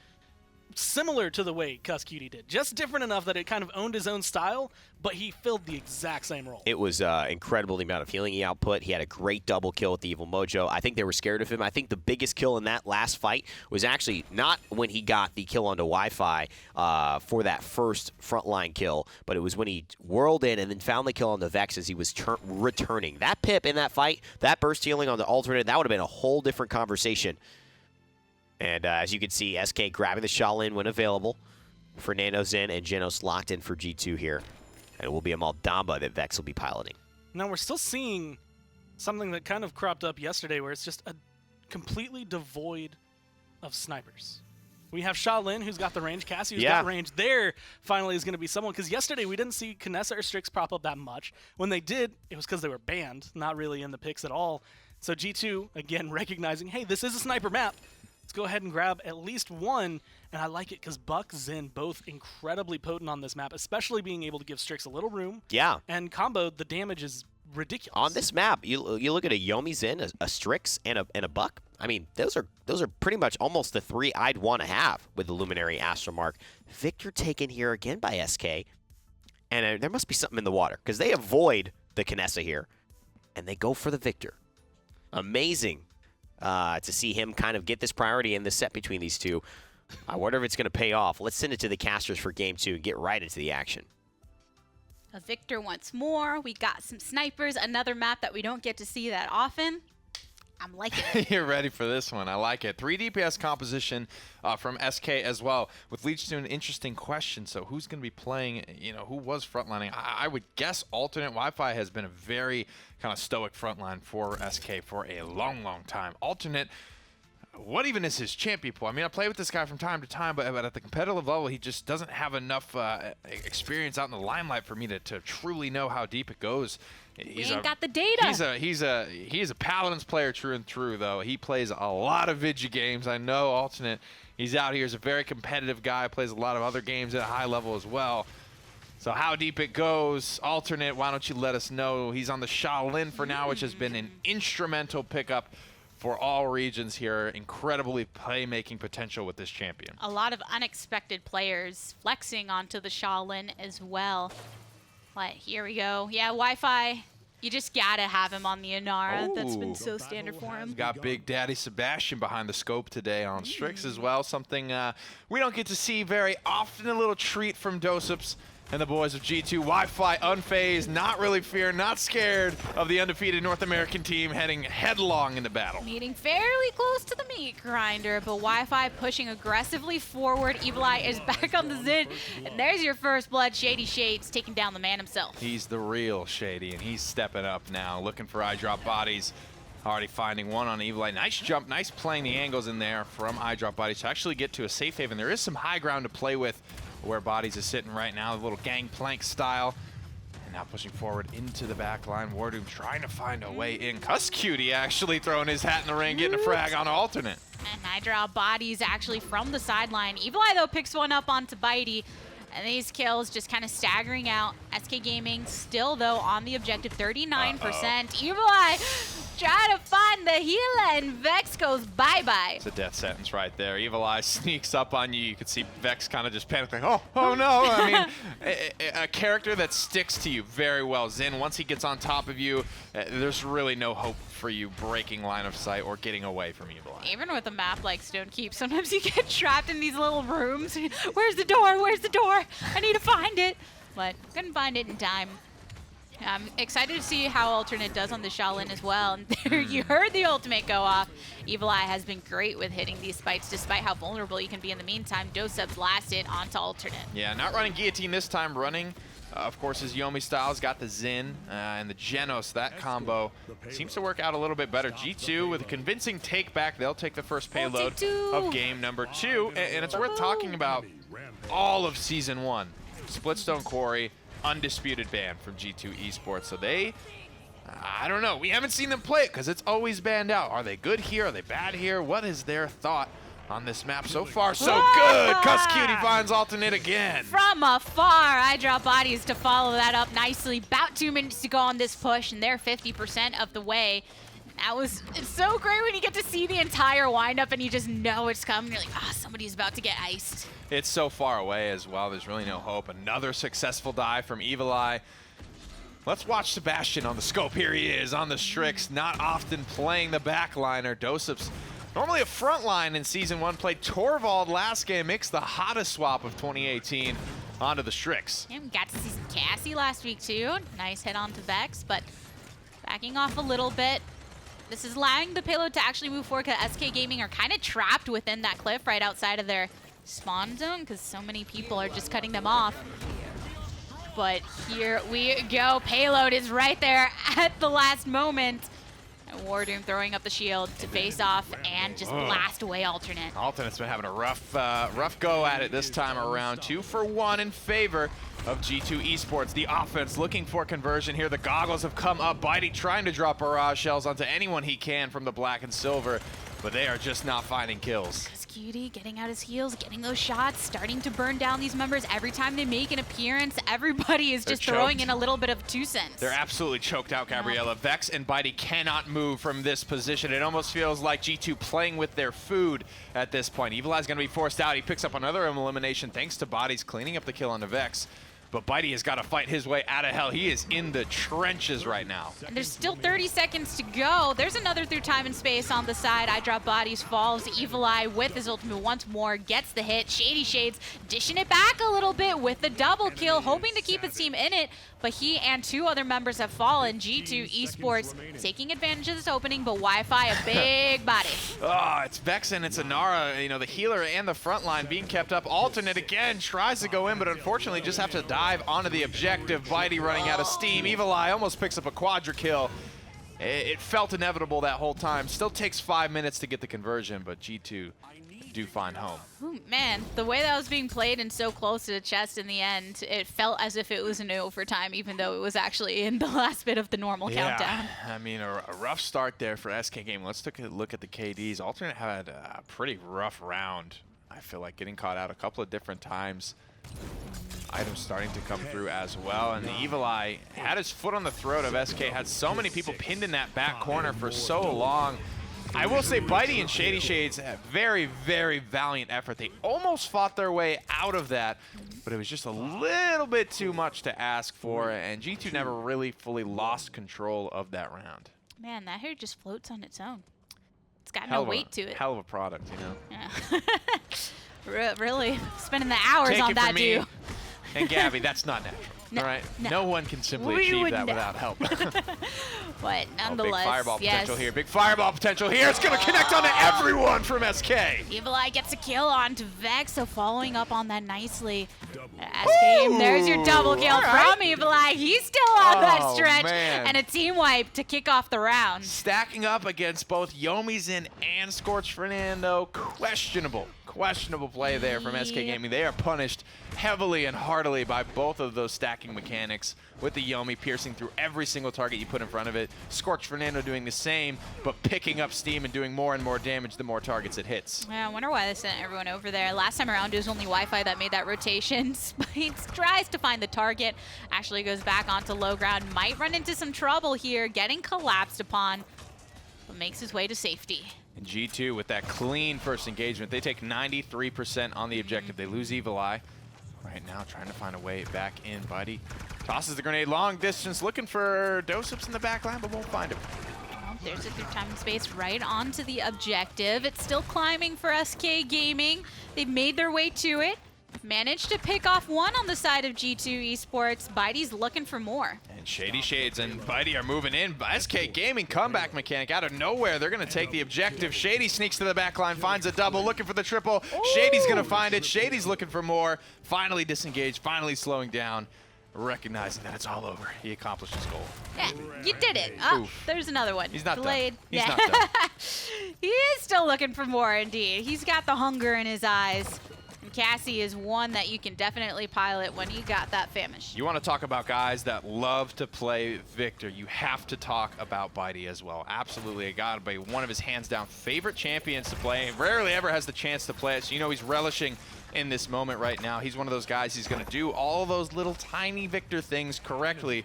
similar to the way Cuss Cutie did. Just different enough that it kind of owned his own style, but he filled the exact same role. It was incredible, the amount of healing he output. He had a great double kill with the Evil Mojo. I think they were scared of him. I think the biggest kill in that last fight was actually not when he got the kill onto Wi-Fi for that first frontline kill, but it was when he whirled in and then found the kill on the Vex as he was returning. That Pip in that fight, that burst healing on the alternate, that would have been a whole different conversation. And as you can see, SK grabbing the Shaolin when available. Fernando's in, and Genos locked in for G2 here. And it will be a Maldamba that Vex will be piloting. Now we're still seeing something that kind of cropped up yesterday, where it's just a completely devoid of snipers. We have Shaolin, who's got the range. Cassie, who's got range. There finally is going to be someone, because yesterday we didn't see Kinessa or Strix prop up that much. When they did, it was because they were banned, not really in the picks at all. So G2, again, recognizing, hey, this is a sniper map. Let's go ahead and grab at least one, and I like it because Buck, Xin, both incredibly potent on this map, especially being able to give Strix a little room. Yeah. And combo, the damage is ridiculous. On this map, you look at a Yomi Xin, a Strix, and a Buck. I mean, those are pretty much almost the 3 I'd want to have with the Luminary Astromark. Victor taken here again by SK, and there must be something in the water, because they avoid the Kinessa here, and they go for the Victor. Amazing. To see him kind of get this priority in this set between these two. I wonder if it's going to pay off. Let's send it to the casters for game 2 and get right into the action. A Victor once more. We got some snipers. Another map that we don't get to see that often. I'm liking it. You're ready for this one. I like it. 3 DPS composition from SK as well, with leads to an interesting question. So who's going to be playing, who was frontlining? I would guess alternate Wi-Fi has been a very kind of stoic frontline for SK for a long, long time. Alternate, what even is his champion pool? I mean, I play with this guy from time to time, but at the competitive level, he just doesn't have enough experience out in the limelight for me to truly know how deep it goes. We ain't got the data. He's a Paladins player true and true, though. He plays a lot of Vigi games. I know alternate. He's out here. He's a very competitive guy. Plays a lot of other games at a high level as well. So how deep it goes, alternate, why don't you let us know? He's on the Shaolin for now, which has been an instrumental pickup for all regions here. Incredibly playmaking potential with this champion. A lot of unexpected players flexing onto the Shaolin as well. But here we go. Yeah, Wi-Fi. You just gotta have him on the Inara. That's been so standard for him. Got Big Daddy Sebastian behind the scope today on Strix as well. Something we don't get to see very often. A little treat from Dosups and the boys of G2 Wi-Fi unfazed, not really fearing, not scared of the undefeated North American team heading headlong into battle. Meeting fairly close to the meat grinder, but Wi-Fi pushing aggressively forward. Evil Eye is back on the Zin, and there's your first blood. Shady Shades taking down the man himself. He's the real Shady, and he's stepping up now, looking for eye drop bodies. Already finding one on Evil Eye. Nice jump, nice playing the angles in there from eye drop bodies to actually get to a safe haven. There is some high ground to play with where bodies is sitting right now, a little gangplank style. And now pushing forward into the back line. Wardoom trying to find a way in. Cuss Cutie actually throwing his hat in the ring, getting a frag on an alternate. And Hydra bodies actually from the sideline. Evil Eye, though, picks one up onto Bitey. And these kills just kind of staggering out. SK Gaming still, though, on the objective, 39%. Evil Eye trying to find the healer, and Vex goes bye-bye. It's a death sentence right there. Evil Eye sneaks up on you. You can see Vex kind of just panicking, oh no. I mean, a character that sticks to you very well. Zin, once he gets on top of you, there's really no hope for you breaking line of sight or getting away from Evil Eye. Even with a map like Stone Keep, sometimes you get trapped in these little rooms. Where's the door? Where's the door? I need to find it. But couldn't find it in time. I'm excited to see how Alternate does on the Shaolin as well. And there you heard the ultimate go off. Evil Eye has been great with hitting these spikes despite how vulnerable you can be in the meantime. Doseb's last hit onto Alternate. Yeah, not running Guillotine this time, running, of course, his Yomi style's got the Zin and the Genos. That combo seems to work out a little bit better. G2 with a convincing take back. They'll take the first payload of game number 2. And it's worth talking about all of Season 1. Splitstone Quarry, undisputed ban from G2 Esports. So they, I don't know. We haven't seen them play it because it's always banned out. Are they good here? Are they bad here? What is their thought on this map so far? So good. Cuss Cutie finds Alternate again. From afar, I drop bodies to follow that up nicely. About 2 minutes to go on this push, and they're 50% of the way. It's so great when you get to see the entire windup and you just know it's coming. You're like, somebody's about to get iced. It's so far away as well. There's really no hope. Another successful dive from Evil Eye. Let's watch Sebastian on the scope. Here he is on the Strix, not often playing the backliner. Dosep's normally a front line in Season 1. Played Torvald last game, makes the hottest swap of 2018 onto the Strix. Yeah, we got to see some Cassie last week too. Nice hit onto Vex, but backing off a little bit. This is allowing the payload to actually move forward because SK Gaming are kind of trapped within that cliff right outside of their spawn zone because so many people are just cutting them off. But here we go. Payload is right there at the last moment. And Wardoom throwing up the shield to face off and just blast away Alternate. Alternate's been having a rough go at it this time around. 2 for 1 in favor of G2 Esports. The offense looking for conversion here. The goggles have come up. Bitey trying to drop barrage shells onto anyone he can from the black and silver, but they are just not finding kills. Cutie getting out his heels, getting those shots, starting to burn down these members. Every time they make an appearance, everybody is just throwing in a little bit of 2 cents. They're absolutely choked out, Gabriella. Vex and Bitey cannot move from this position. It almost feels like G2 playing with their food at this point. Evil Eye's going to be forced out. He picks up another elimination thanks to Bodies cleaning up the kill on the Vex. But Bitey has got to fight his way out of hell. He is in the trenches right now. And there's still 30 seconds to go. There's another through time and space on the side. I drop bodies, falls. Evil Eye with his ultimate once more, gets the hit. Shady Shades dishing it back a little bit with the double kill, hoping to keep his team in it. But he and 2 other members have fallen. G2 Esports taking advantage of this opening, but Wi-Fi a big body. It's Vex and it's Inara, you know, the healer and the front line being kept up. Alternate again tries to go in, but unfortunately just have to dive onto the objective. Bitey running out of steam. Evil Eye almost picks up a quadra kill. It felt inevitable that whole time. Still takes 5 minutes to get the conversion, but G2 do find home. Ooh, man, the way that was being played and so close to the chest in the end, it felt as if it was an overtime, even though it was actually in the last bit of the normal countdown. I mean, a rough start there for SK Game. Let's take a look at the KDs. Alternate had a pretty rough round. I feel like getting caught out a couple of different times. Items starting to come through as well, and the Evil Eye had his foot on the throat of SK, had so many people pinned in that back corner for so long. I will say Bitey and Shady Shades had very, very valiant effort. They almost fought their way out of that, but it was just a little bit too much to ask for, and G2 never really fully lost control of that round. Man, that hair just floats on its own. It's got no weight to it. Hell of a product, you know? Yeah. Really, spending the hours on that dude. And Gabby, that's not natural. No, all right? no. No one can simply We achieve would that know. without help. But Big nonetheless, fireball yes. potential here. Big fireball potential here. It's going to connect onto everyone from SK. Evil Eye gets a kill onto Vex, so following up on that nicely. SK, there's your double kill from Evil Eye. He's still on that Oh, stretch. man. And a team wipe to kick off the round. Stacking up against both Yomizen and Scorch Fernando. Questionable play there from SK Gaming. They are punished heavily and heartily by both of those stacking mechanics, with the Yomi piercing through every single target you put in front of it. Scorch Fernando doing the same, but picking up steam and doing more and more damage the more targets it hits. Yeah, I wonder why they sent everyone over there. Last time around, it was only Wi-Fi that made that rotation. Spikes tries to find the target. Ashley goes back onto low ground. Might run into some trouble here, getting collapsed upon, but makes his way to safety. And G2 with that clean first engagement. They take 93% on the objective. They lose Evil Eye. Right now trying to find a way back in. Buddy tosses the grenade long distance, looking for Dosups in the back line, but won't find him. Well, there's it through time and space right onto the objective. It's still climbing for SK Gaming. They've made their way to it. Managed to pick off one on the side of G2 Esports. Bitey's looking for more. And Shady Shades and Bitey are moving in. SK Gaming comeback mechanic out of nowhere. They're going to take the objective. Shady sneaks to the back line, finds a double, looking for the triple. Shady's going to find it. Shady's looking for more. Finally disengaged, finally slowing down, recognizing that it's all over. He accomplished his goal. Yeah, you did it. Oh, Oof. there's another one. He's not Delayed. done. He's Yeah. not done. He is still looking for more, indeed. He's got the hunger in his eyes. And Cassie is one that you can definitely pilot when you got that famish. You want to talk about guys that love to play Victor, you have to talk about Bitey as well. Absolutely, it got to be one of his hands-down favorite champions to play. Rarely ever has the chance to play it, so you know he's relishing in this moment right now. He's one of those guys, he's going to do all those little tiny Victor things correctly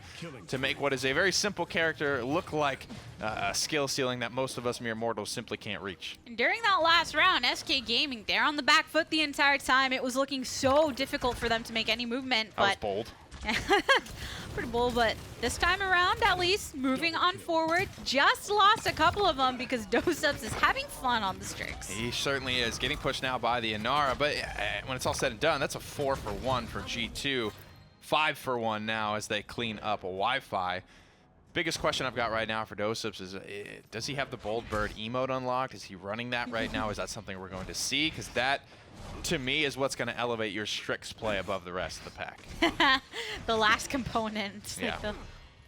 to make what is a very simple character look like a skill ceiling that most of us mere mortals simply can't reach. And during that last round, SK Gaming, they're on the back foot the entire time. It was looking so difficult for them to make any movement. That was But bold. pretty bold, but this time around, at least, moving on forward. Just lost a couple of them because Dosups is having fun on the Strix. He certainly is. Getting pushed now by the Inara, but when it's all said and done, that's a 4-for-1 for G2. 5-for-1 now as they clean up a Wi-Fi. Biggest question I've got right now for Dosups is, does he have the Bold Bird emote unlocked? Is he running that right now? Is that something we're going to see? Because that, to me, is what's going to elevate your Strix play above the rest of the pack. The last component. It's Yeah. like the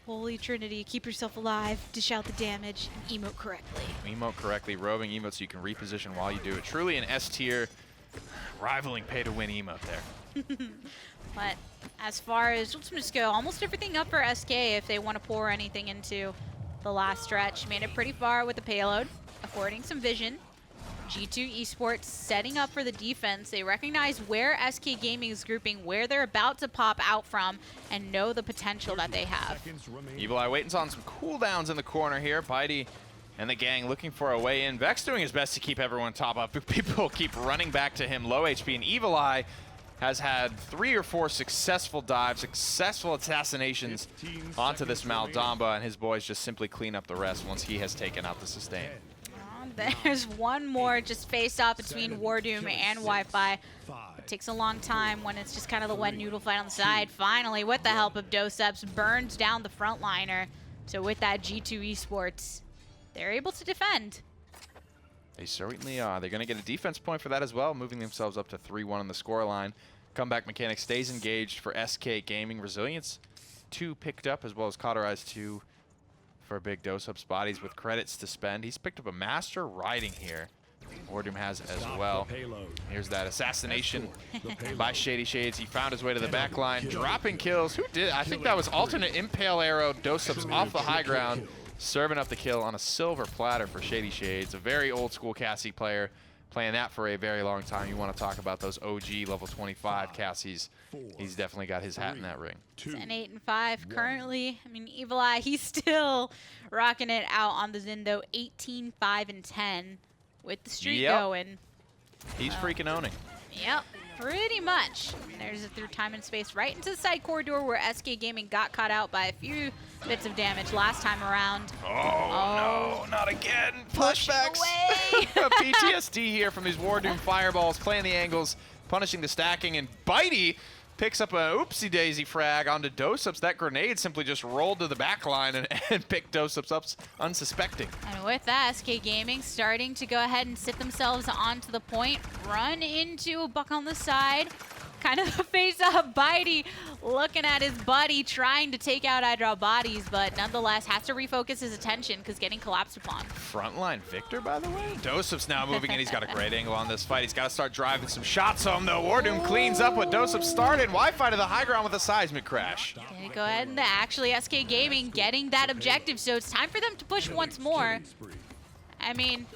holy trinity. Keep yourself alive, dish out the damage, and emote correctly. Emote correctly, roving emote so you can reposition while you do it. Truly an S-tier rivaling pay-to-win emote there. But as far as Ultimate Skill, almost everything up for SK if they want to pour anything into the last stretch. Made it pretty far with the payload, affording some vision. G2 Esports setting up for the defense. They recognize where SK Gaming is grouping, where they're about to pop out from, and know the potential that they have. Evil Eye waiting on some cooldowns in the corner here. Bitey and the gang looking for a way in. Vex doing his best to keep everyone top up. People keep running back to him, low HP, and Evil Eye has had 3 or 4 successful dives, successful assassinations onto this Maldamba, and his boys just simply clean up the rest once he has taken out the sustain. There's one more just face off between Wardoom and Wi-Fi. It takes a long time when it's just kind of the wet noodle fight on the side. Finally, with the help of Dosups, burns down the frontliner. So with that, G2 Esports, they're able to defend. They certainly are. They're going to get a defense point for that as well, moving themselves up to 3-1 on the scoreline. Comeback mechanic stays engaged for SK Gaming. Resilience 2 picked up, as well as Cauterize 2 for Big Dosups. Bodies with credits to spend. He's picked up a Master Riding here. Wardoom has as well. Here's that assassination by Shady Shades. He found his way to the back line, dropping kills. Who did? I think that was alternate Impale Arrow. Dosups off the high ground, serving up the kill on a silver platter for Shady Shades. A very old school Cassie player, playing that for a very long time. You want to talk about those OG level 25 Cassies. He's definitely got his hat in that ring. 10, 8, and 5 currently. I mean, Evil Eye, he's still rocking it out on the Zindo. 18, 5, and 10 with the streak going. He's freaking owning. Yep, pretty much. There's it through time and space right into the side corridor where SK Gaming got caught out by a few bits of damage last time around. Oh, no, not again. Pushing Flashbacks. away. PTSD here from these Wardoom fireballs, playing the angles, punishing the stacking, and Bitey picks up a oopsie-daisy frag onto Dosups. That grenade simply just rolled to the back line and picked Dosups up unsuspecting. And with that, SK Gaming starting to go ahead and sit themselves onto the point, run into a buck on the side. Kind of a face-up, Bitey looking at his buddy, trying to take out Hydra bodies, but nonetheless has to refocus his attention because getting collapsed upon. Frontline Victor, by the way. Dosups now moving in. He's got a great angle on this fight. He's got to start driving some shots home, though. Wardoom cleans up what Dosups started. Wi-Fi to the high ground with a seismic crash. Okay, go ahead and actually SK Gaming getting that objective, so it's time for them to push once more. I mean,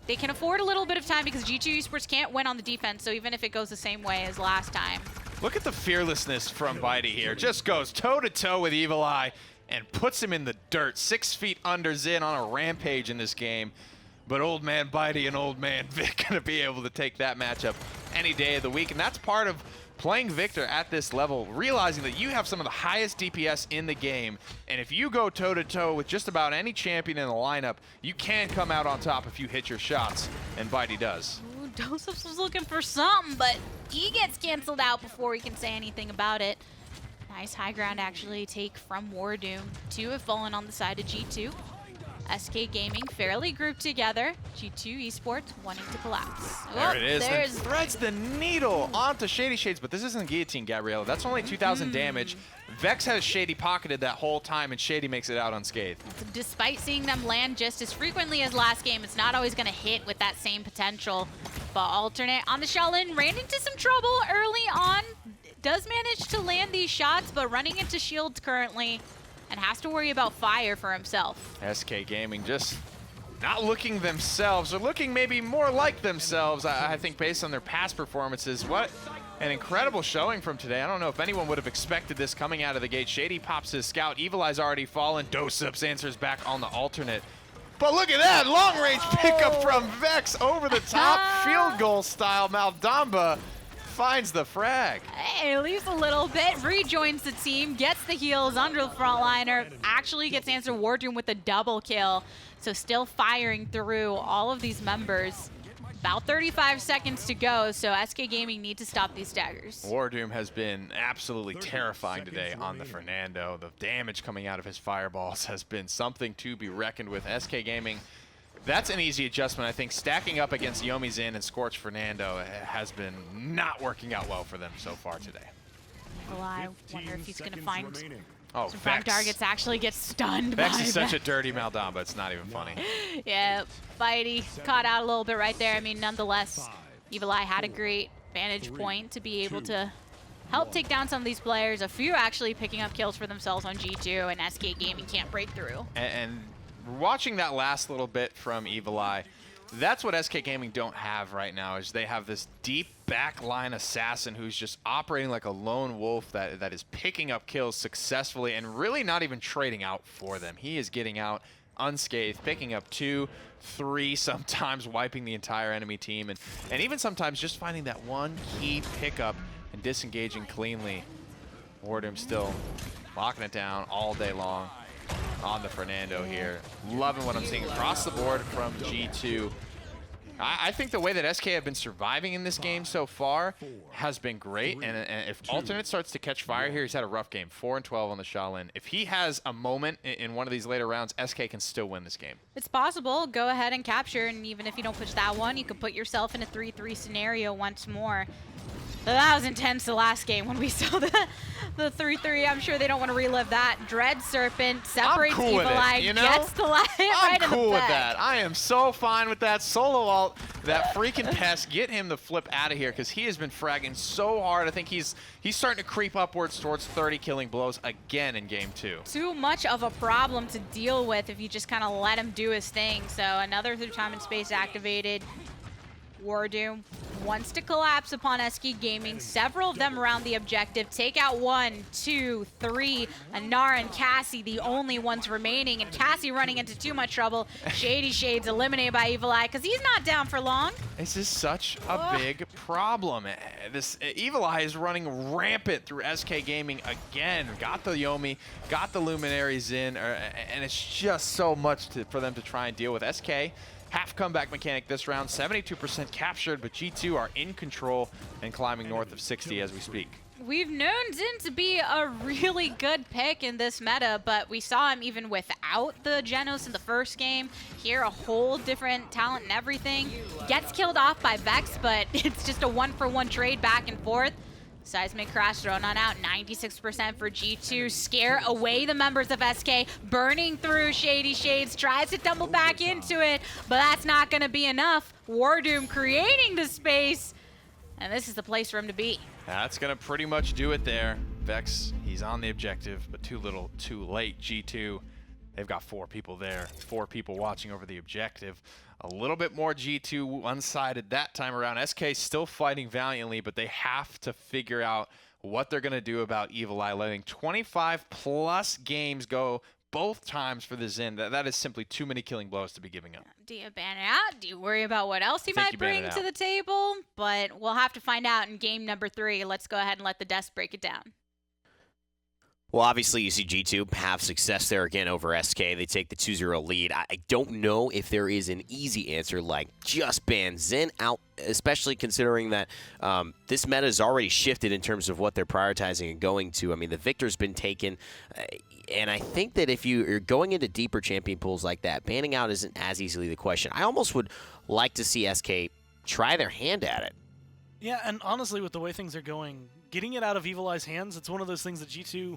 they can afford a little bit of time because G2 Esports can't win on the defense, so even if it goes the same way as last time. Look at the fearlessness from Bitey here. Just goes toe-to-toe with Evil Eye and puts him in the dirt. 6 feet under Zin on a rampage in this game. But old man Bitey and old man Vic gonna be able to take that matchup any day of the week. And that's part of playing Victor at this level, realizing that you have some of the highest DPS in the game, and if you go toe-to-toe with just about any champion in the lineup, you can come out on top if you hit your shots, and Bitey does. Ooh, Dosups was looking for something, but he gets canceled out before he can say anything about it. Nice high ground actually take from Wardoom. 2 have fallen on the side of G2. SK Gaming fairly grouped together. G2 Esports wanting to collapse. There it is. There's And threads the needle onto Shady Shades, but this isn't guillotine, Gabriella. That's only 2,000 damage. Vex has Shady pocketed that whole time, and Shady makes it out unscathed. Despite seeing them land just as frequently as last game, it's not always going to hit with that same potential. But alternate on the Shaolin ran into some trouble early on. Does manage to land these shots, but running into shields currently, and has to worry about fire for himself. SK Gaming just not looking themselves, or looking maybe more like themselves, I think, based on their past performances. What an incredible showing from today. I don't know if anyone would have expected this coming out of the gate. Shady pops his scout. Evil Eye's already fallen. Dosups answers back on the alternate. But look at that long-range pickup from Vex over the top, field goal style. Maldamba finds the frag. Hey, leaves a little bit, rejoins the team, gets the heals under the frontliner, actually gets answered Wardoom with a double kill. So still firing through all of these members. About 35 seconds to go, so SK Gaming need to stop these daggers. Wardoom has been absolutely terrifying today on the Fernando. The damage coming out of his fireballs has been something to be reckoned with. SK Gaming, that's an easy adjustment. I think stacking up against Yomi Zin and Scorch Fernando has been not working out well for them so far today. Well, I wonder if he's going to find Oh, some prime Vex. targets actually get stunned Vex by is such a dirty Maldamba, it's not even funny. Yeah, Bitey caught out a little bit right there. I mean, nonetheless, Evil Eye had a great vantage point to be able to help take down some of these players. A few actually picking up kills for themselves on G2, and SK Gaming can't break through. And watching that last little bit from Evil Eye, that's what SK Gaming don't have right now, is they have this deep backline assassin who's just operating like a lone wolf that is picking up kills successfully and really not even trading out for them. He is getting out unscathed, picking up 2, 3, sometimes wiping the entire enemy team, and even sometimes just finding that one key pickup and disengaging cleanly. Wardoom still locking it down all day long on the Fernando here. Loving what I'm seeing across the board from G2. I think the way that SK have been surviving in this game so far has been great, and if Alternate starts to catch fire here, he's had a rough game, 4-12 on the Shaolin. If he has a moment in one of these later rounds, SK can still win this game. It's possible. Go ahead and capture, and even if you don't push that one, you can put yourself in a 3-3 scenario once more. But that was intense the last game when we saw the 3-3. I'm sure they don't want to relive that. Dread Serpent separates cool Evil with it, Eye, you know? gets the light right in the cool with back. that. I am so fine with that. Solo ult, that freaking pest, get him the flip out of here because he has been fragging so hard. I think he's starting to creep upwards towards 30 killing blows again in game 2. Too much of a problem to deal with if you just kind of let him do his thing. So another through time and space activated. Wardoom wants to collapse upon SK Gaming. Several of them around the objective. Take out 1, 2, 3. Anar and Cassie, the only ones remaining. And Cassie running into too much trouble. Shady Shades eliminated by Evil Eye because he's not down for long. This is such a big problem. This Evil Eye is running rampant through SK Gaming again. Got the Yomi, got the Luminaries in, and it's just so much for them to try and deal with. SK, half comeback mechanic this round, 72% captured, but G2 are in control and climbing north of 60 as we speak. we've known Zin to be a really good pick in this meta, but we saw him even without the Genos in the first game. Here, a whole different talent and everything. Gets killed off by Vex, but it's just a 1-for-1 trade back and forth. Seismic Crash thrown on out, 96% for G2. Scare away the members of SK, burning through Shady Shades, tries to tumble back into it, but that's not going to be enough. Wardoom creating the space, and this is the place for him to be. That's going to pretty much do it there. Vex, he's on the objective, but too little, too late. G2, they've got 4 people there, 4 people watching over the objective. A little bit more G2 one-sided that time around. SK still fighting valiantly, but they have to figure out what they're going to do about Evil Eye, letting 25-plus games go both times for the Zen. That is simply too many killing blows to be giving up. Do you ban it out? Do you worry about what else he might bring to the table? But we'll have to find out in game number 3. Let's go ahead and let the desk break it down. Well, obviously, you see G2 have success there again over SK. They take the 2-0 lead. I don't know if there is an easy answer like just ban Zen out, especially considering that this meta has already shifted in terms of what they're prioritizing and going to. I mean, the Victor's been taken, and I think that if you're going into deeper champion pools like that, banning out isn't as easily the question. I almost would like to see SK try their hand at it. Yeah, and honestly, with the way things are going, getting it out of Evil Eye's hands, it's one of those things that G2,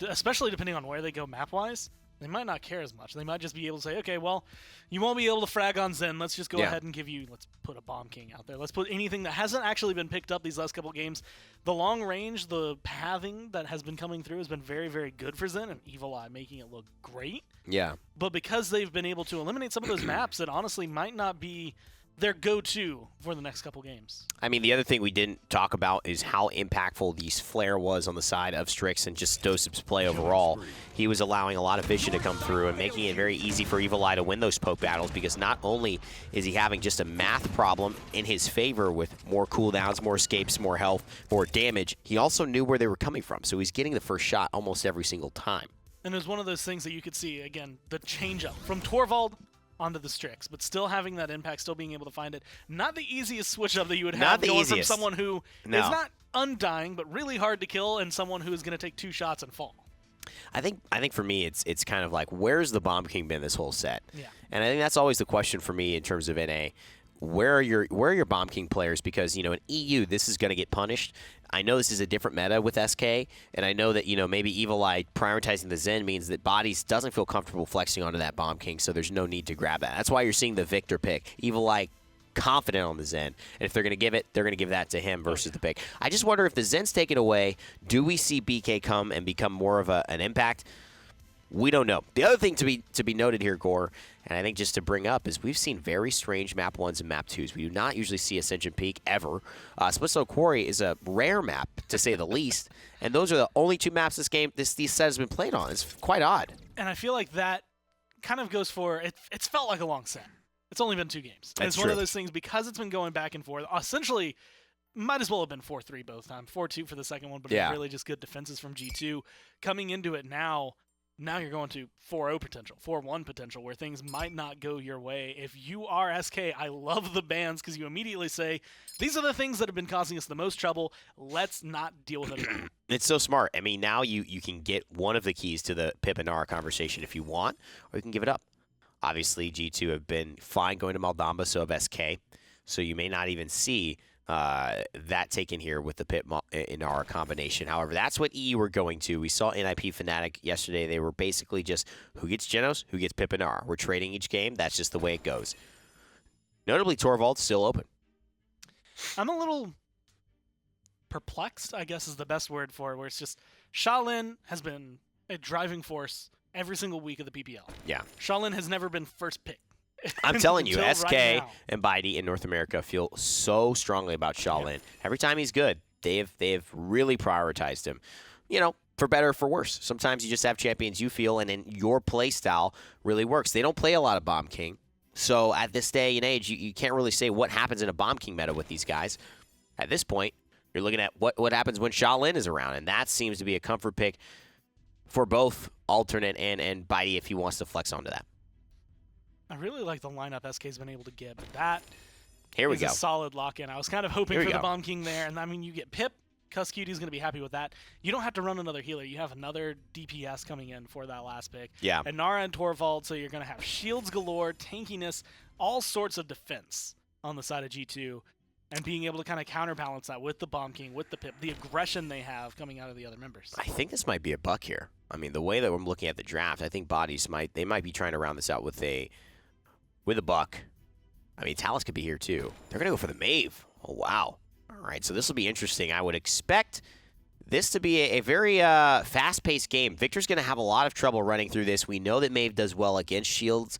especially depending on where they go map-wise, they might not care as much. They might just be able to say, okay, well, you won't be able to frag on Zen. Let's just go ahead and give you, let's put a Bomb King out there. Let's put anything that hasn't actually been picked up these last couple games. The long range, the pathing that has been coming through has been very, very good for Zen, and Evil Eye making it look great. Yeah. But because they've been able to eliminate some of those maps, it honestly might not be their go-to for the next couple games. I mean, the other thing we didn't talk about is how impactful these Flare was on the side of Strix and just Dosip's play overall. He was allowing a lot of vision to come through and making it very easy for Evil Eye to win those poke battles, because not only is he having just a math problem in his favor with more cooldowns, more escapes, more health, more damage, he also knew where they were coming from, so he's getting the first shot almost every single time. And it was one of those things that you could see, again, the change-up from Torvald onto the Strix, but still having that impact, still being able to find it. Not the easiest switch-up that you would have going from someone who is not undying, but really hard to kill, and someone who is going to take 2 shots and fall. I think for me, it's kind of like, where's the Bomb King been this whole set? Yeah. And I think that's always the question for me in terms of NA. Where are your Bomb King players? Because, you know, in EU, this is going to get punished. I know this is a different meta with SK, and I know that, you know, maybe Evil Eye prioritizing the Zen means that Bodies doesn't feel comfortable flexing onto that Bomb King, so there's no need to grab that. That's why you're seeing the Victor pick. Evil Eye confident on the Zen, and if they're going to give it, they're going to give that to him versus the pick. I just wonder if the Zen's taken away, do we see BK come and become more of an impact? We don't know. The other thing to be noted here, Gore, and I think just to bring up, is we've seen very strange map 1s and map 2s. We do not usually see Ascension Peak ever. Splitstone Quarry is a rare map, to say the least, and those are the only 2 maps this set has been played on. It's quite odd. And I feel like that kind of goes for, it's felt like a long set. It's only been 2 games. And it's one of those things, because it's been going back and forth, essentially might as well have been 4-3 both times. 4-2 for the second one, but really just good defenses from G2. Coming into it now you're going to 4-0 potential, 4-1 potential, where things might not go your way. If you are SK, I love the bans, because you immediately say, these are the things that have been causing us the most trouble. Let's not deal with it again. It's so smart. I mean, now you can get one of the keys to the Pip and Nara conversation if you want, or you can give it up. Obviously, G2 have been fine going to Maldamba, so have SK, so you may not even see that taken here with the Pip in our combination. However, that's what EU were going to. We saw NIP Fnatic yesterday. They were basically just, who gets Genos, who gets Pip and R. We're trading each game. That's just the way it goes. Notably, Torvald's still open. I'm a little perplexed, I guess is the best word for it, where it's just Shaolin has been a driving force every single week of the PPL. Yeah. Shaolin has never been first pick. I'm telling you, SK right and Bidey in North America feel so strongly about Shaolin. Every time he's good, they've really prioritized him. You know, for better or for worse. Sometimes you just have champions you feel, and in your play style really works. They don't play a lot of Bomb King. So at this day and age, you can't really say what happens in a Bomb King meta with these guys. At this point, you're looking at what happens when Shaolin is around, and that seems to be a comfort pick for both Alternate and Bidey if he wants to flex onto that. I really like the lineup SK's been able to get, but that Here we is go. a solid lock-in. I was kind of hoping for the Bomb King there, and I mean, you get Pip, Cuskey is going to be happy with that. You don't have to run another healer. You have another DPS coming in for that last pick. Yeah. And Nara and Torvald, so you're going to have shields galore, tankiness, all sorts of defense on the side of G2. And being able to kind of counterbalance that with the Bomb King, with the Pip, the aggression they have coming out of the other members. I think this might be a buck here. I mean, the way that I'm looking at the draft, I think bodies might be trying to round this out with a buck. I mean, Talus could be here too. They're gonna go for the Mave. Oh wow! All right, so this will be interesting. I would expect this to be a very fast-paced game. Victor's gonna have a lot of trouble running through this. We know that Mave does well against shields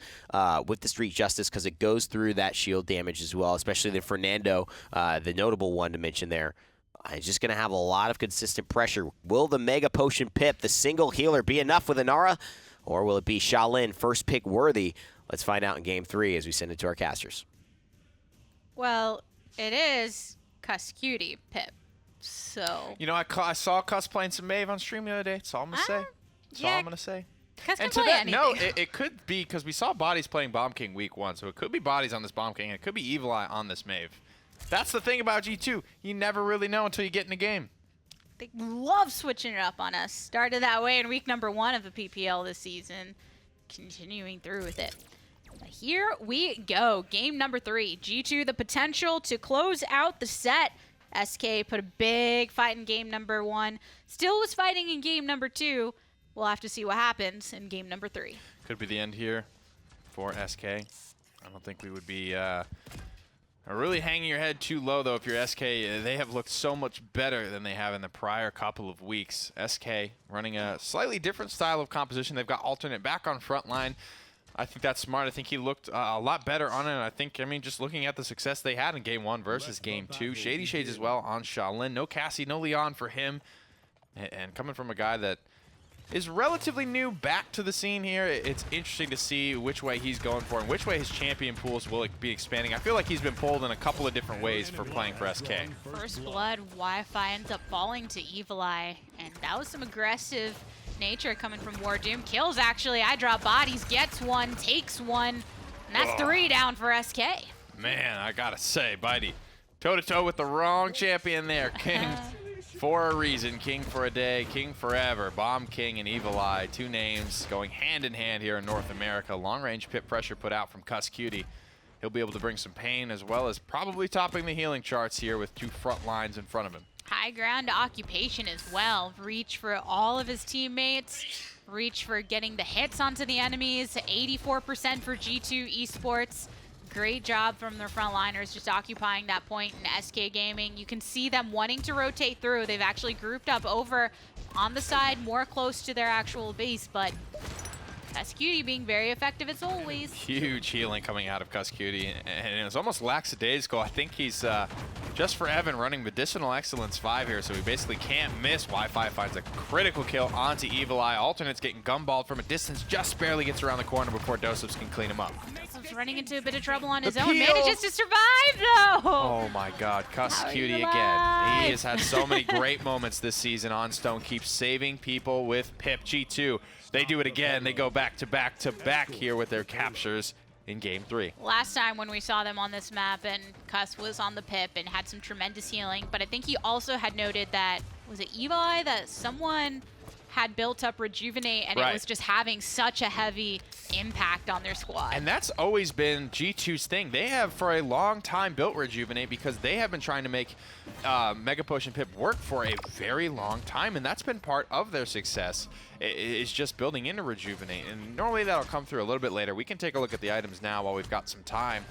with the Street Justice because it goes through that shield damage as well, especially the Fernando, the notable one to mention there. It's just going to have a lot of consistent pressure. Will the Mega Potion Pip, the single healer, be enough with Inara? Or will it be Shaolin first pick worthy? Let's find out in Game 3 as we send it to our casters. Well, it is Cuskey Pip. So. You know, I saw Cuss playing some Mave on stream the other day. That's all I'm going to say. That's all I'm going to say. Cuss can And to play that anything. note, it could be because we saw Bodies playing Bomb King week 1, so it could be Bodies on this Bomb King, and it could be Evil Eye on this Mave. That's the thing about G2. You never really know until you get in the game. They love switching it up on us. Started that way in week number 1 of the PPL this season. Continuing through with it. But here we go. Game number 3. G2 the potential to close out the set. SK put a big fight in game number 1. Still was fighting in game number 2. We'll have to see what happens in game number 3. Could be the end here for SK. I don't think we would be really hanging your head too low, though, if you're SK. They have looked so much better than they have in the prior couple of weeks. SK running a slightly different style of composition. They've got alternate back on front line. I think that's smart. I think he looked a lot better on it. I mean, just looking at the success they had in Game 1 versus Game 2. Shady Shades as well on Shaolin. No Cassie, no Leon for him. And coming from a guy that is relatively new back to the scene here, it's interesting to see which way he's going for and which way his champion pools will be expanding. I feel like he's been pulled in a couple of different ways for playing for SK. First blood, Wi-Fi ends up falling to Evil Eye, and that was some aggressive nature coming from War Doom. Kills, actually. I drop bodies, gets one, takes one, and that's 3 down for SK. Man, I gotta say, Bitey, toe-to-toe with the wrong champion there. King for a reason, King for a day, King forever. Bomb King and Evil Eye, 2 names going hand in hand here in North America. Long-range pit pressure put out from Cuskey. He'll be able to bring some pain as well as probably topping the healing charts here with 2 front lines in front of him. High ground occupation as well. Reach for all of his teammates. Reach for getting the hits onto the enemies. 84% for G2 Esports. Great job from their frontliners just occupying that point in SK Gaming. You can see them wanting to rotate through. They've actually grouped up over on the side, more close to their actual base, but Cuskey being very effective as always. Huge healing coming out of Cuskey, and it was almost lackadaisical. I think he's just for Evan running Medicinal Excellence 5 here, so he basically can't miss. Wi-Fi finds a critical kill onto Evil Eye. Alternate's getting gumballed from a distance, just barely gets around the corner before Doseps can clean him up. Doseps running into a bit of trouble on his The own. peel. Manages to survive though. Oh my god, Cuskey again. alive? He has had so many great moments this season on Stone. Keeps saving people with Pip. G2, they do it again. They go back to back to back here with their captures in Game 3. Last time when we saw them on this map and Cuss was on the Pip and had some tremendous healing, but I think he also had noted that, was it Evil Eye, that someone had built up Rejuvenate and Right. it was just having such a heavy impact on their squad. And that's always been G2's thing. They have for a long time built Rejuvenate because they have been trying to make Mega Potion Pip work for a very long time, and that's been part of their success. It's just building into Rejuvenate, and normally that'll come through a little bit later. We can take a look at the items now while we've got some time.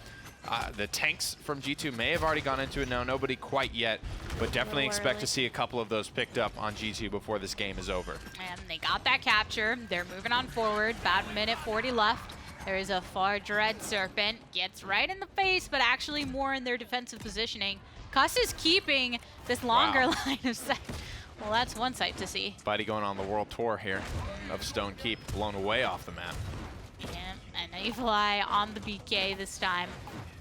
The tanks from G2 may have already gone into it now, nobody quite yet, but definitely expect to see a couple of those picked up on G2 before this game is over. And they got that capture. They're moving on forward. About a minute 40 left. There is a far Dread Serpent. Gets right in the face, but actually more in their defensive positioning. Cuss is keeping this longer line of sight. Well, that's one sight to see. Bitey going on the world tour here of Stone Keep, blown away off the map. Yeah, and Evil Eye on the BK this time.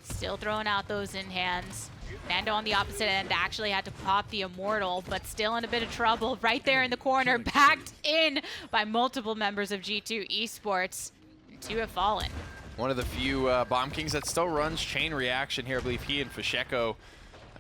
Still throwing out those in hands. Nando on the opposite end actually had to pop the Immortal, but still in a bit of trouble. Right there in the corner, backed in by multiple members of G2 Esports. And 2 have fallen. One of the few Bomb Kings that still runs Chain Reaction here. I believe he and Fasheko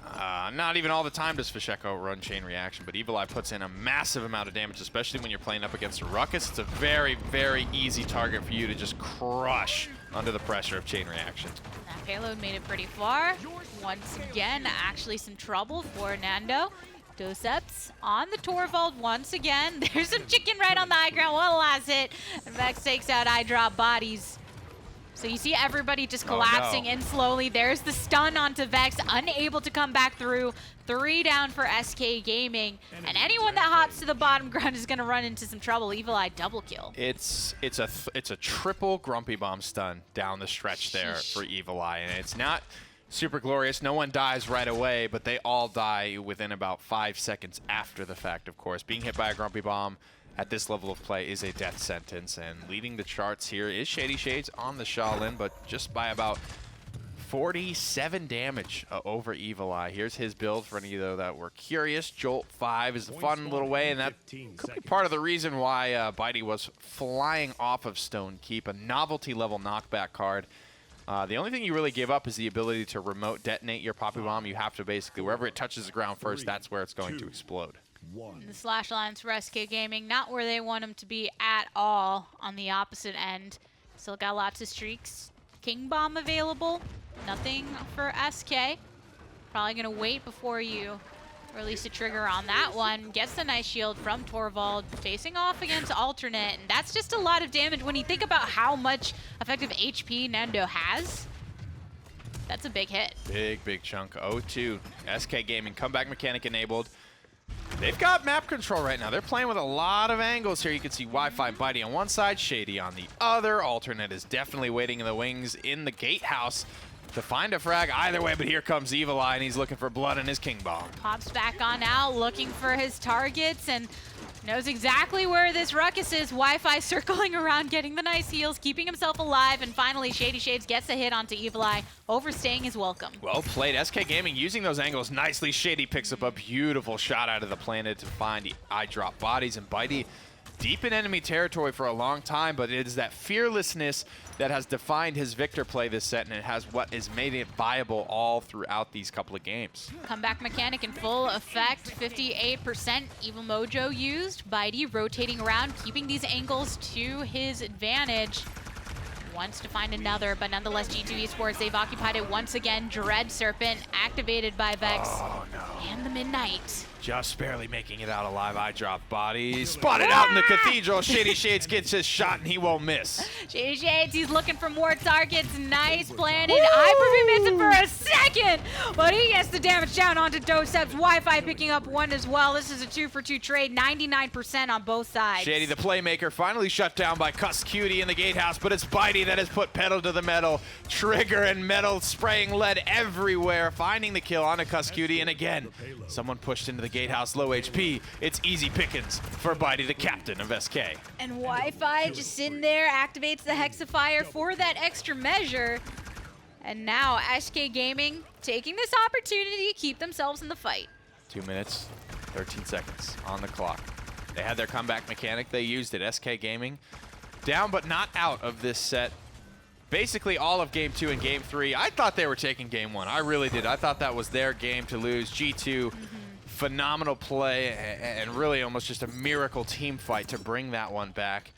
Not even all the time does Fasheko run chain reaction, but Evil Eye puts in a massive amount of damage, especially when you're playing up against a Ruckus. It's a very, very easy target for you to just crush under the pressure of chain reaction. That payload made it pretty far. Once again, actually some trouble for Nando. Doseps on the Torvald once again. There's some chicken right on the high ground. One last hit. And Vex takes out eye drop bodies. So you see everybody just collapsing in slowly. There's the stun onto Vex, unable to come back through. 3 down for SK Gaming. And anyone that hops to the bottom ground is going to run into some trouble. Evil Eye double kill. It's a triple Grumpy Bomb stun down the stretch there for Evil Eye. And it's not super glorious. No one dies right away, but they all die within about 5 seconds after the fact, of course. Being hit by a Grumpy Bomb at this level of play is a death sentence, and leading the charts here is Shady Shades on the Shaolin, but just by about 47 damage over Evil Eye. Here's his build for any of you that were curious. Jolt 5 is a fun little way, and that could be part of the reason why Bitey was flying off of Stone Keep, a novelty level knockback card. The only thing you really give up is the ability to remote detonate your Poppy Bomb. You have to basically, wherever it touches the ground first, that's where it's going to explode. The slash lines for SK Gaming, not where they want them to be at all on the opposite end. Still got lots of streaks. King Bomb available. Nothing for SK. Probably going to wait before you release a trigger on that one. Gets the nice shield from Torvald, facing off against Alternate. And that's just a lot of damage when you think about how much effective HP Nando has. That's a big hit. Big chunk. 0-2. SK Gaming, comeback mechanic enabled. They've got map control right now. They're playing with a lot of angles here. You can see Wi-Fi and Bitey on one side, Shady on the other. Alternate is definitely waiting in the wings in the gatehouse to find a frag either way, but here comes Evil Eye, and he's looking for blood in his King Bomb. Pops back on out, looking for his targets, and knows exactly where this Ruckus is. Wi-Fi circling around, getting the nice heals, keeping himself alive, and finally Shady Shades gets a hit onto Evil Eye, overstaying his welcome. Well played. SK Gaming using those angles nicely. Shady picks up a beautiful shot out of the planet to find the eye drop bodies, and Bitey deep in enemy territory for a long time, but it is that fearlessness that has defined his Victor play this set, and it has what has made it viable all throughout these couple of games. Comeback mechanic in full effect, 58% Evil Mojo used. Bitey rotating around, keeping these angles to his advantage. Wants to find another, but nonetheless G2 Esports, they've occupied it once again. Dread Serpent activated by Vex. Oh no. And the Midnight. Just barely making it out alive. Eye drop body. Spotted out in the Cathedral. Shady Shades gets his shot and he won't miss. Shady Shades, he's looking for more targets. Nice planted. Hyper-V missing for a second, but he gets the damage down onto Doseps. Wi-Fi picking up one as well. This is a 2-for-2 trade, 99% on both sides. Shady, the playmaker, finally shut down by Cuss Cutie in the gatehouse, but it's Bitey that has put pedal to the metal. Trigger and metal spraying lead everywhere, finding the kill onto Cuss Cutie, and again, someone pushed into the gatehouse, low HP. It's easy pickings for Bitey, the captain of SK. And Wi-Fi just sitting there, activates the Hexafire for that extra measure. And now SK Gaming taking this opportunity to keep themselves in the fight. 2 minutes, 13 seconds on the clock. They had their comeback mechanic. They used it. SK Gaming down but not out of this set. Basically all of Game 2 and Game 3. I thought they were taking Game 1. I really did. I thought that was their game to lose. G2, phenomenal play and really almost just a miracle team fight to bring that one back.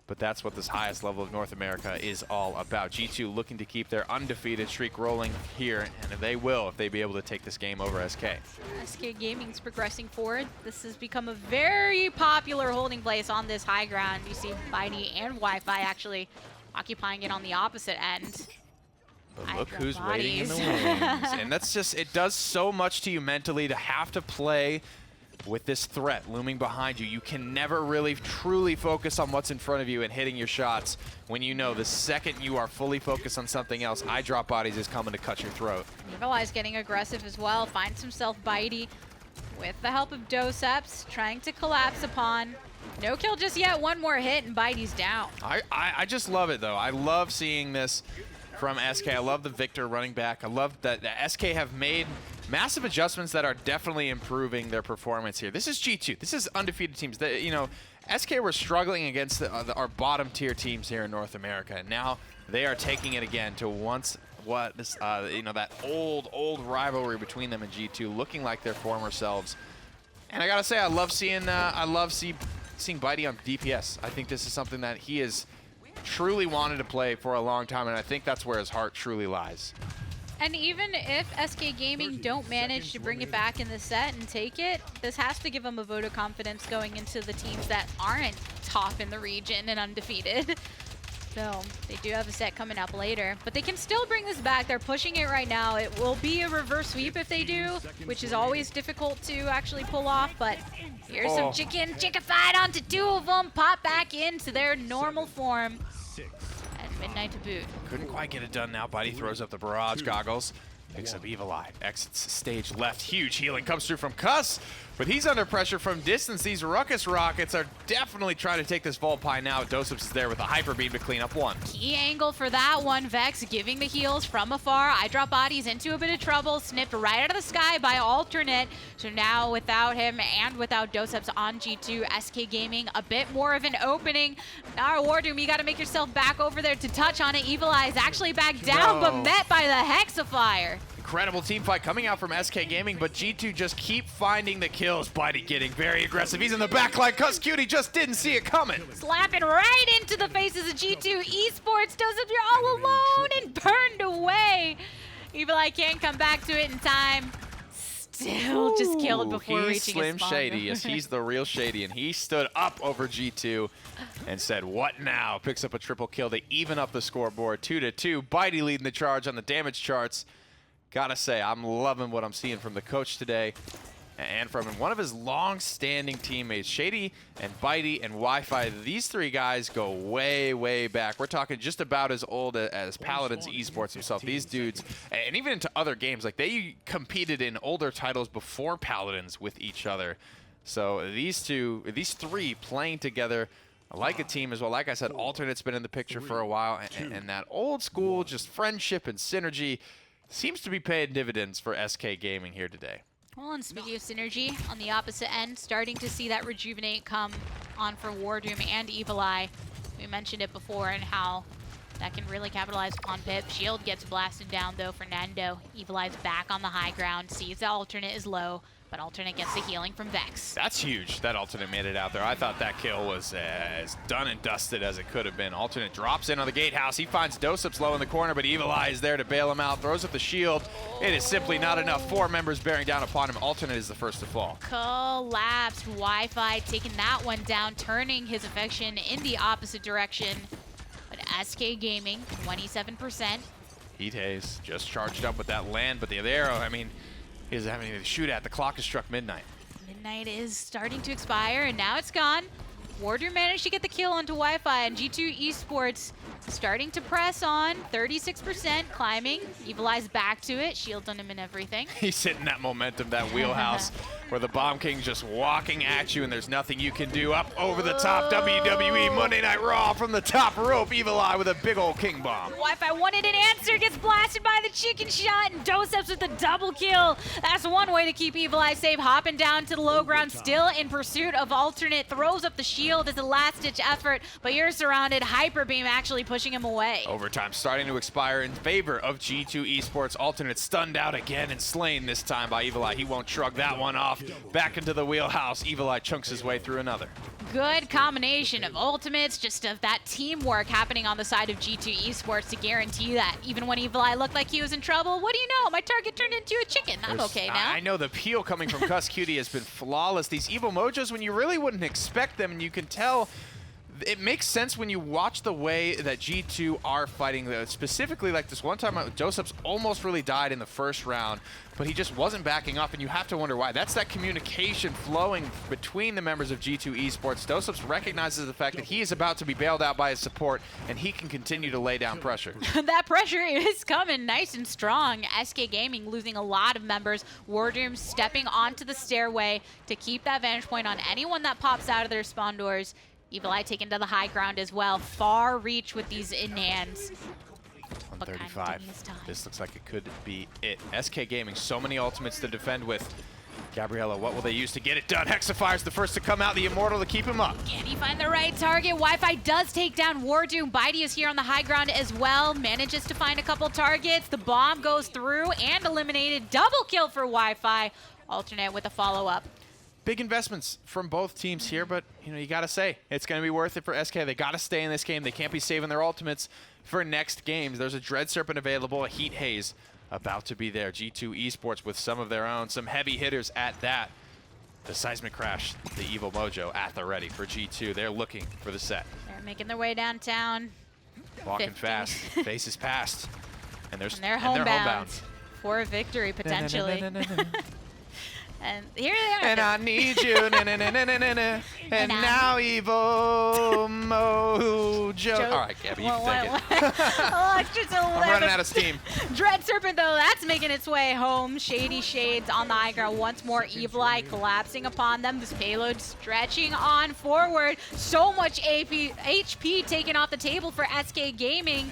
But that's what this highest level of North America is all about. G2 looking to keep their undefeated streak rolling here, and they will if they be able to take this game over SK. SK Gaming's progressing forward. This has become a very popular holding place on this high ground. You see Bitey and Wi-Fi actually occupying it on the opposite end. But look who's waiting in the wings. And that's just, it does so much to you mentally to have to play with this threat looming behind you. You can never really truly focus on what's in front of you and hitting your shots when you know the second you are fully focused on something else, eye drop bodies is coming to cut your throat. Evil Eye's getting aggressive as well, finds himself Bitey with the help of Doseps, trying to collapse upon. No kill just yet, one more hit and Bitey's down. I just love it though. I love seeing this from SK. I love the Victor running back. I love that the SK have made massive adjustments that are definitely improving their performance here. This is G2. This is undefeated teams. You know, SK were struggling against our bottom tier teams here in North America, and now they are taking it again to once what this, you know, that old rivalry between them and G2 looking like their former selves. And I gotta say, I love seeing Bitey on DPS. I think this is something that he has truly wanted to play for a long time, and I think that's where his heart truly lies. And even if SK Gaming don't manage to bring it back in the set and take it, this has to give them a vote of confidence going into the teams that aren't top in the region and undefeated. So they do have a set coming up later, but they can still bring this back. They're pushing it right now. It will be a reverse sweep if they do, which is always difficult to actually pull off, but here's some chickified onto 2 of them, pop back into their normal form. And Midnight to boot. Couldn't quite get it done now. Bitey throws up the barrage goggles. Picks up Evil Eye. Exits stage left. Huge healing comes through from Cuss, but he's under pressure from distance. These Ruckus Rockets are definitely trying to take this Volpine now. Doseps is there with a Hyper Beam to clean up one. Key angle for that one. Vex giving the heals from afar. I drop bodies into a bit of trouble. Snipped right out of the sky by Alternate. So now without him and without Doseps on G2, SK Gaming a bit more of an opening. Now Wardoom, you got to make yourself back over there to touch on it. Evil Eye is actually back down, but met by the Hexafire. Incredible team fight coming out from SK Gaming, but G2 just keep finding the kills. Bitey getting very aggressive. He's in the backline. Cuss Cutie just didn't see it coming. Slapping right into the faces of G2 Esports. Doseps, you're all alone and burned away. Evil Eye can't come back to it in time. Still just killed before reaching his Slim spawn. Shady. Yes, he's the real Shady, and he stood up over G2 and said, "What now?" Picks up a triple kill to even up the scoreboard, 2-2. Bitey leading the charge on the damage charts. Gotta say, I'm loving what I'm seeing from the coach today and from one of his long-standing teammates. Shady and Bitey and Wi-Fi, these 3 guys go way, way back. We're talking just about as old as Paladins Esports himself. These dudes, and even into other games, like they competed in older titles before Paladins with each other. So these 3 playing together like a team as well. Like I said, Alternate's been in the picture for a while, and that old school just friendship and synergy seems to be paying dividends for SK Gaming here today. Well, and speaking of synergy, on the opposite end, starting to see that Rejuvenate come on for Wardoom and Evil Eye. We mentioned it before and how that can really capitalize upon Pip. Shield gets blasted down, though, for Nando. Evil Eye's back on the high ground, sees the Alternate is low, but Alternate gets the healing from Vex. That's huge. That Alternate made it out there. I thought that kill was as done and dusted as it could have been. Alternate drops in on the gatehouse. He finds Doseps low in the corner, but Evil Eye is there to bail him out. Throws up the shield. It is simply not enough. 4 members bearing down upon him. Alternate is the first to fall. Collapsed. Wi-Fi taking that one down, turning his affection in the opposite direction. But SK Gaming, 27%. Heat Haze just charged up with that land, but the arrow, I mean, he's having to shoot at. The clock has struck midnight. Midnight is starting to expire, and now it's gone. Wardoom managed to get the kill onto Wi-Fi, and G2 Esports starting to press on. 36% climbing. Evil Eye's back to it. Shield on him and everything. He's hitting that momentum, that wheelhouse, where the Bomb King's just walking at you and there's nothing you can do. Up over the top, WWE Monday Night Raw from the top rope. Evil Eye with a big old King Bomb. Wi-Fi wanted an answer, gets blasted by the chicken shot, and Doseps with the double kill. That's one way to keep Evil Eye safe. Hopping down to the low ground, still in pursuit of Alternate. Throws up the shield as a last-ditch effort, but you're surrounded. Hyper Beam actually pushing him away. Overtime starting to expire in favor of G2 Esports. Alternate stunned out again and slain this time by Evil Eye. He won't shrug that one off. Back into the wheelhouse. Evil Eye chunks his way through another. Good combination of ultimates, just of that teamwork happening on the side of G2 Esports to guarantee that even when Evil Eye looked like he was in trouble, what do you know? My target turned into a chicken. I'm okay now. I know the peel coming from Cuss Cutie has been flawless. These Evil Mojos, when you really wouldn't expect them, and you can tell it makes sense when you watch the way that G2 are fighting. Specifically, like this one time, Doseps almost really died in the first round, but he just wasn't backing up, and you have to wonder why. That's that communication flowing between the members of G2 Esports. Doseps recognizes the fact that he is about to be bailed out by his support, and he can continue to lay down pressure. That pressure is coming nice and strong. SK Gaming losing a lot of members. Wardoom stepping onto the stairway to keep that vantage point on anyone that pops out of their spawn doors. Evil Eye taken to the high ground as well. Far reach with these in-hands. 135. This looks like it could be it. SK Gaming, so many ultimates to defend with. Gabriella, what will they use to get it done? Hexifire's the first to come out, the Immortal to keep him up. Can he find the right target? Wi-Fi does take down Wardoom. Bitey is here on the high ground as well. Manages to find a couple targets. The bomb goes through and eliminated. Double kill for Wi-Fi. Alternate with a follow-up. Big investments from both teams here, but you got to say it's going to be worth it for SK. They got to stay in this game. They can't be saving their ultimates for next games. There's a Dread Serpent available, a Heat Haze about to be there. G2 Esports with some of their own, some heavy hitters at that. The Seismic Crash, the Evil Mojo at the ready for G2. They're looking for the set. They're making their way downtown. Walking 15. fast, faces past, and they're homebound for a victory potentially. And here they are. And I need you, and now Evil Mojo. All right, Gabby, you can take it. I'm running out of steam. Dread Serpent, though, that's making its way home. Shady Shades on the high ground. Once more, Evil Eye collapsing upon them. This payload stretching on forward. So much HP taken off the table for SK Gaming.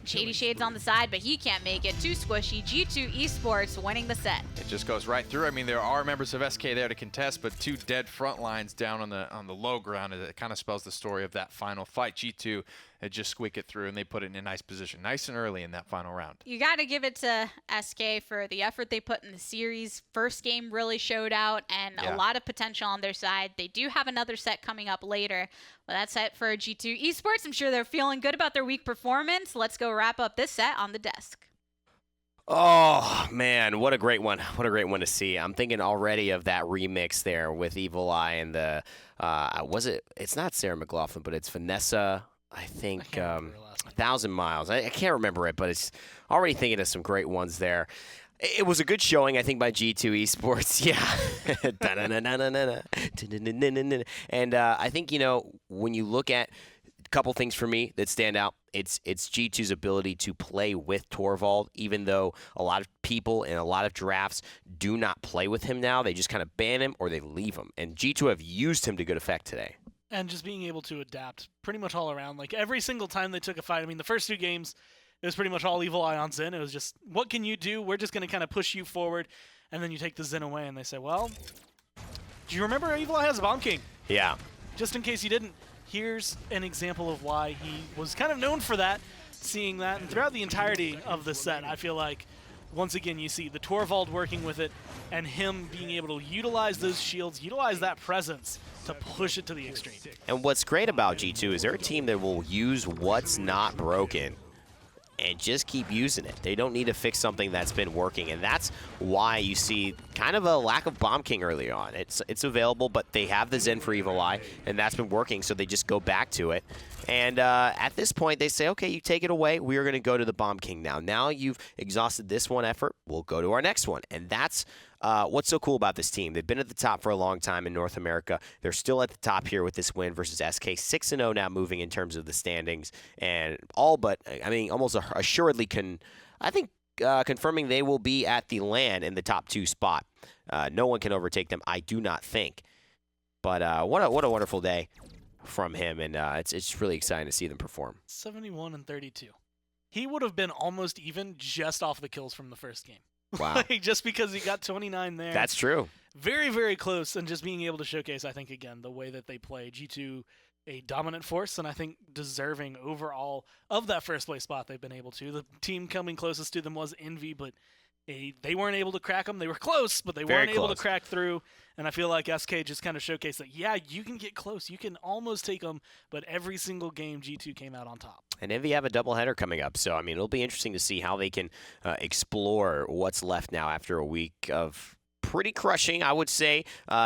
Shady Shades on the side, but he can't make it. Too squishy. G2 Esports winning the set. It just goes right through. I mean, there are members of SK there to contest, but two dead front lines down on the low ground. It kind of spells the story of that final fight. G2 had just squeak it through, and they put it in a nice position, nice and early in that final round. You got to give it to SK for the effort they put in the series. First game really showed out, and a lot of potential on their side. They do have another set coming up later. Well, that's it for G2 Esports. I'm sure they're feeling good about their week performance. Let's go wrap up this set on the desk. Oh, man, what a great one. What a great one to see. I'm thinking already of that remix there with Evil Eye and the, it's not Sarah McLaughlin, but it's Vanessa, I think, 1,000 Miles. I can't remember it, but it's already thinking of some great ones there. It was a good showing, I think, by G2 Esports. Yeah. And I think, when you look at a couple things for me that stand out, it's G2's ability to play with Torvald, even though a lot of people in a lot of drafts do not play with him now. They just kind of ban him or they leave him. And G2 have used him to good effect today. And just being able to adapt pretty much all around. Like, every single time they took a fight, I mean, the first two games, it was pretty much all Evil Eye on Zen. It was just, what can you do? We're just going to kind of push you forward. And then you take the Zen away, and they say, well, do you remember Evil Eye has a Bomb King? Yeah. Just in case you didn't, here's an example of why he was kind of known for that, seeing that. And throughout the entirety of the set, I feel like, once again, you see the Torvald working with it and him being able to utilize those shields, utilize that presence to push it to the extreme. And what's great about G2 is they're a team that will use what's not broken and just keep using it. They don't need to fix something that's been working, and that's why you see kind of a lack of Bomb King early on. It's available, but they have the Zen for Evil Eye, and that's been working, so they just go back to it. And at this point, they say, okay, you take it away. We are going to go to the Bomb King now. Now you've exhausted this one effort. We'll go to our next one. And that's what's so cool about this team. They've been at the top for a long time in North America. They're still at the top here with this win versus SK. 6-0 now moving in terms of the standings. And all but, I mean, almost assuredly confirming they will be at the LAN in the top 2 spot. No one can overtake them, I do not think. But what a wonderful day from him, and it's really exciting to see them perform. 71-32. He would have been almost even just off the kills from the first game. Wow. Just because he got 29 there. That's true. Very, very close, and just being able to showcase, I think, again, the way that they play. G2, a dominant force, and I think deserving overall of that first place spot they've been able to. The team coming closest to them was Envy, but they weren't able to crack them. They were close, but they weren't able to crack through. And I feel like SK just kind of showcased that, yeah, you can get close. You can almost take them, but every single game, G2 came out on top. And Envy have a doubleheader coming up, so, I mean, it'll be interesting to see how they can explore what's left now after a week of pretty crushing, I would say,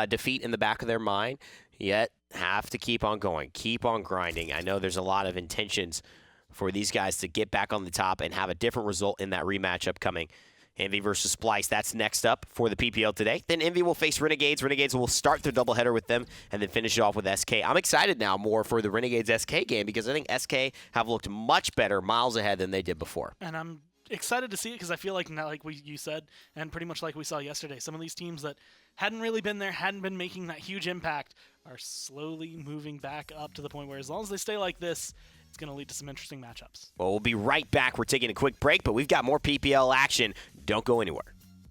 defeat in the back of their mind, yet have to keep on going, keep on grinding. I know there's a lot of intentions for these guys to get back on the top and have a different result in that rematch upcoming. Envy versus Splice, that's next up for the PPL today. Then Envy will face Renegades. Renegades will start their doubleheader with them and then finish it off with SK. I'm excited now more for the Renegades SK game because I think SK have looked much better, miles ahead than they did before. And I'm excited to see it because I feel like, now, like you said, and pretty much like we saw yesterday, some of these teams that hadn't really been there, hadn't been making that huge impact, are slowly moving back up to the point where as long as they stay like this, it's going to lead to some interesting matchups. Well, we'll be right back. We're taking a quick break, but we've got more PPL action. Don't go anywhere.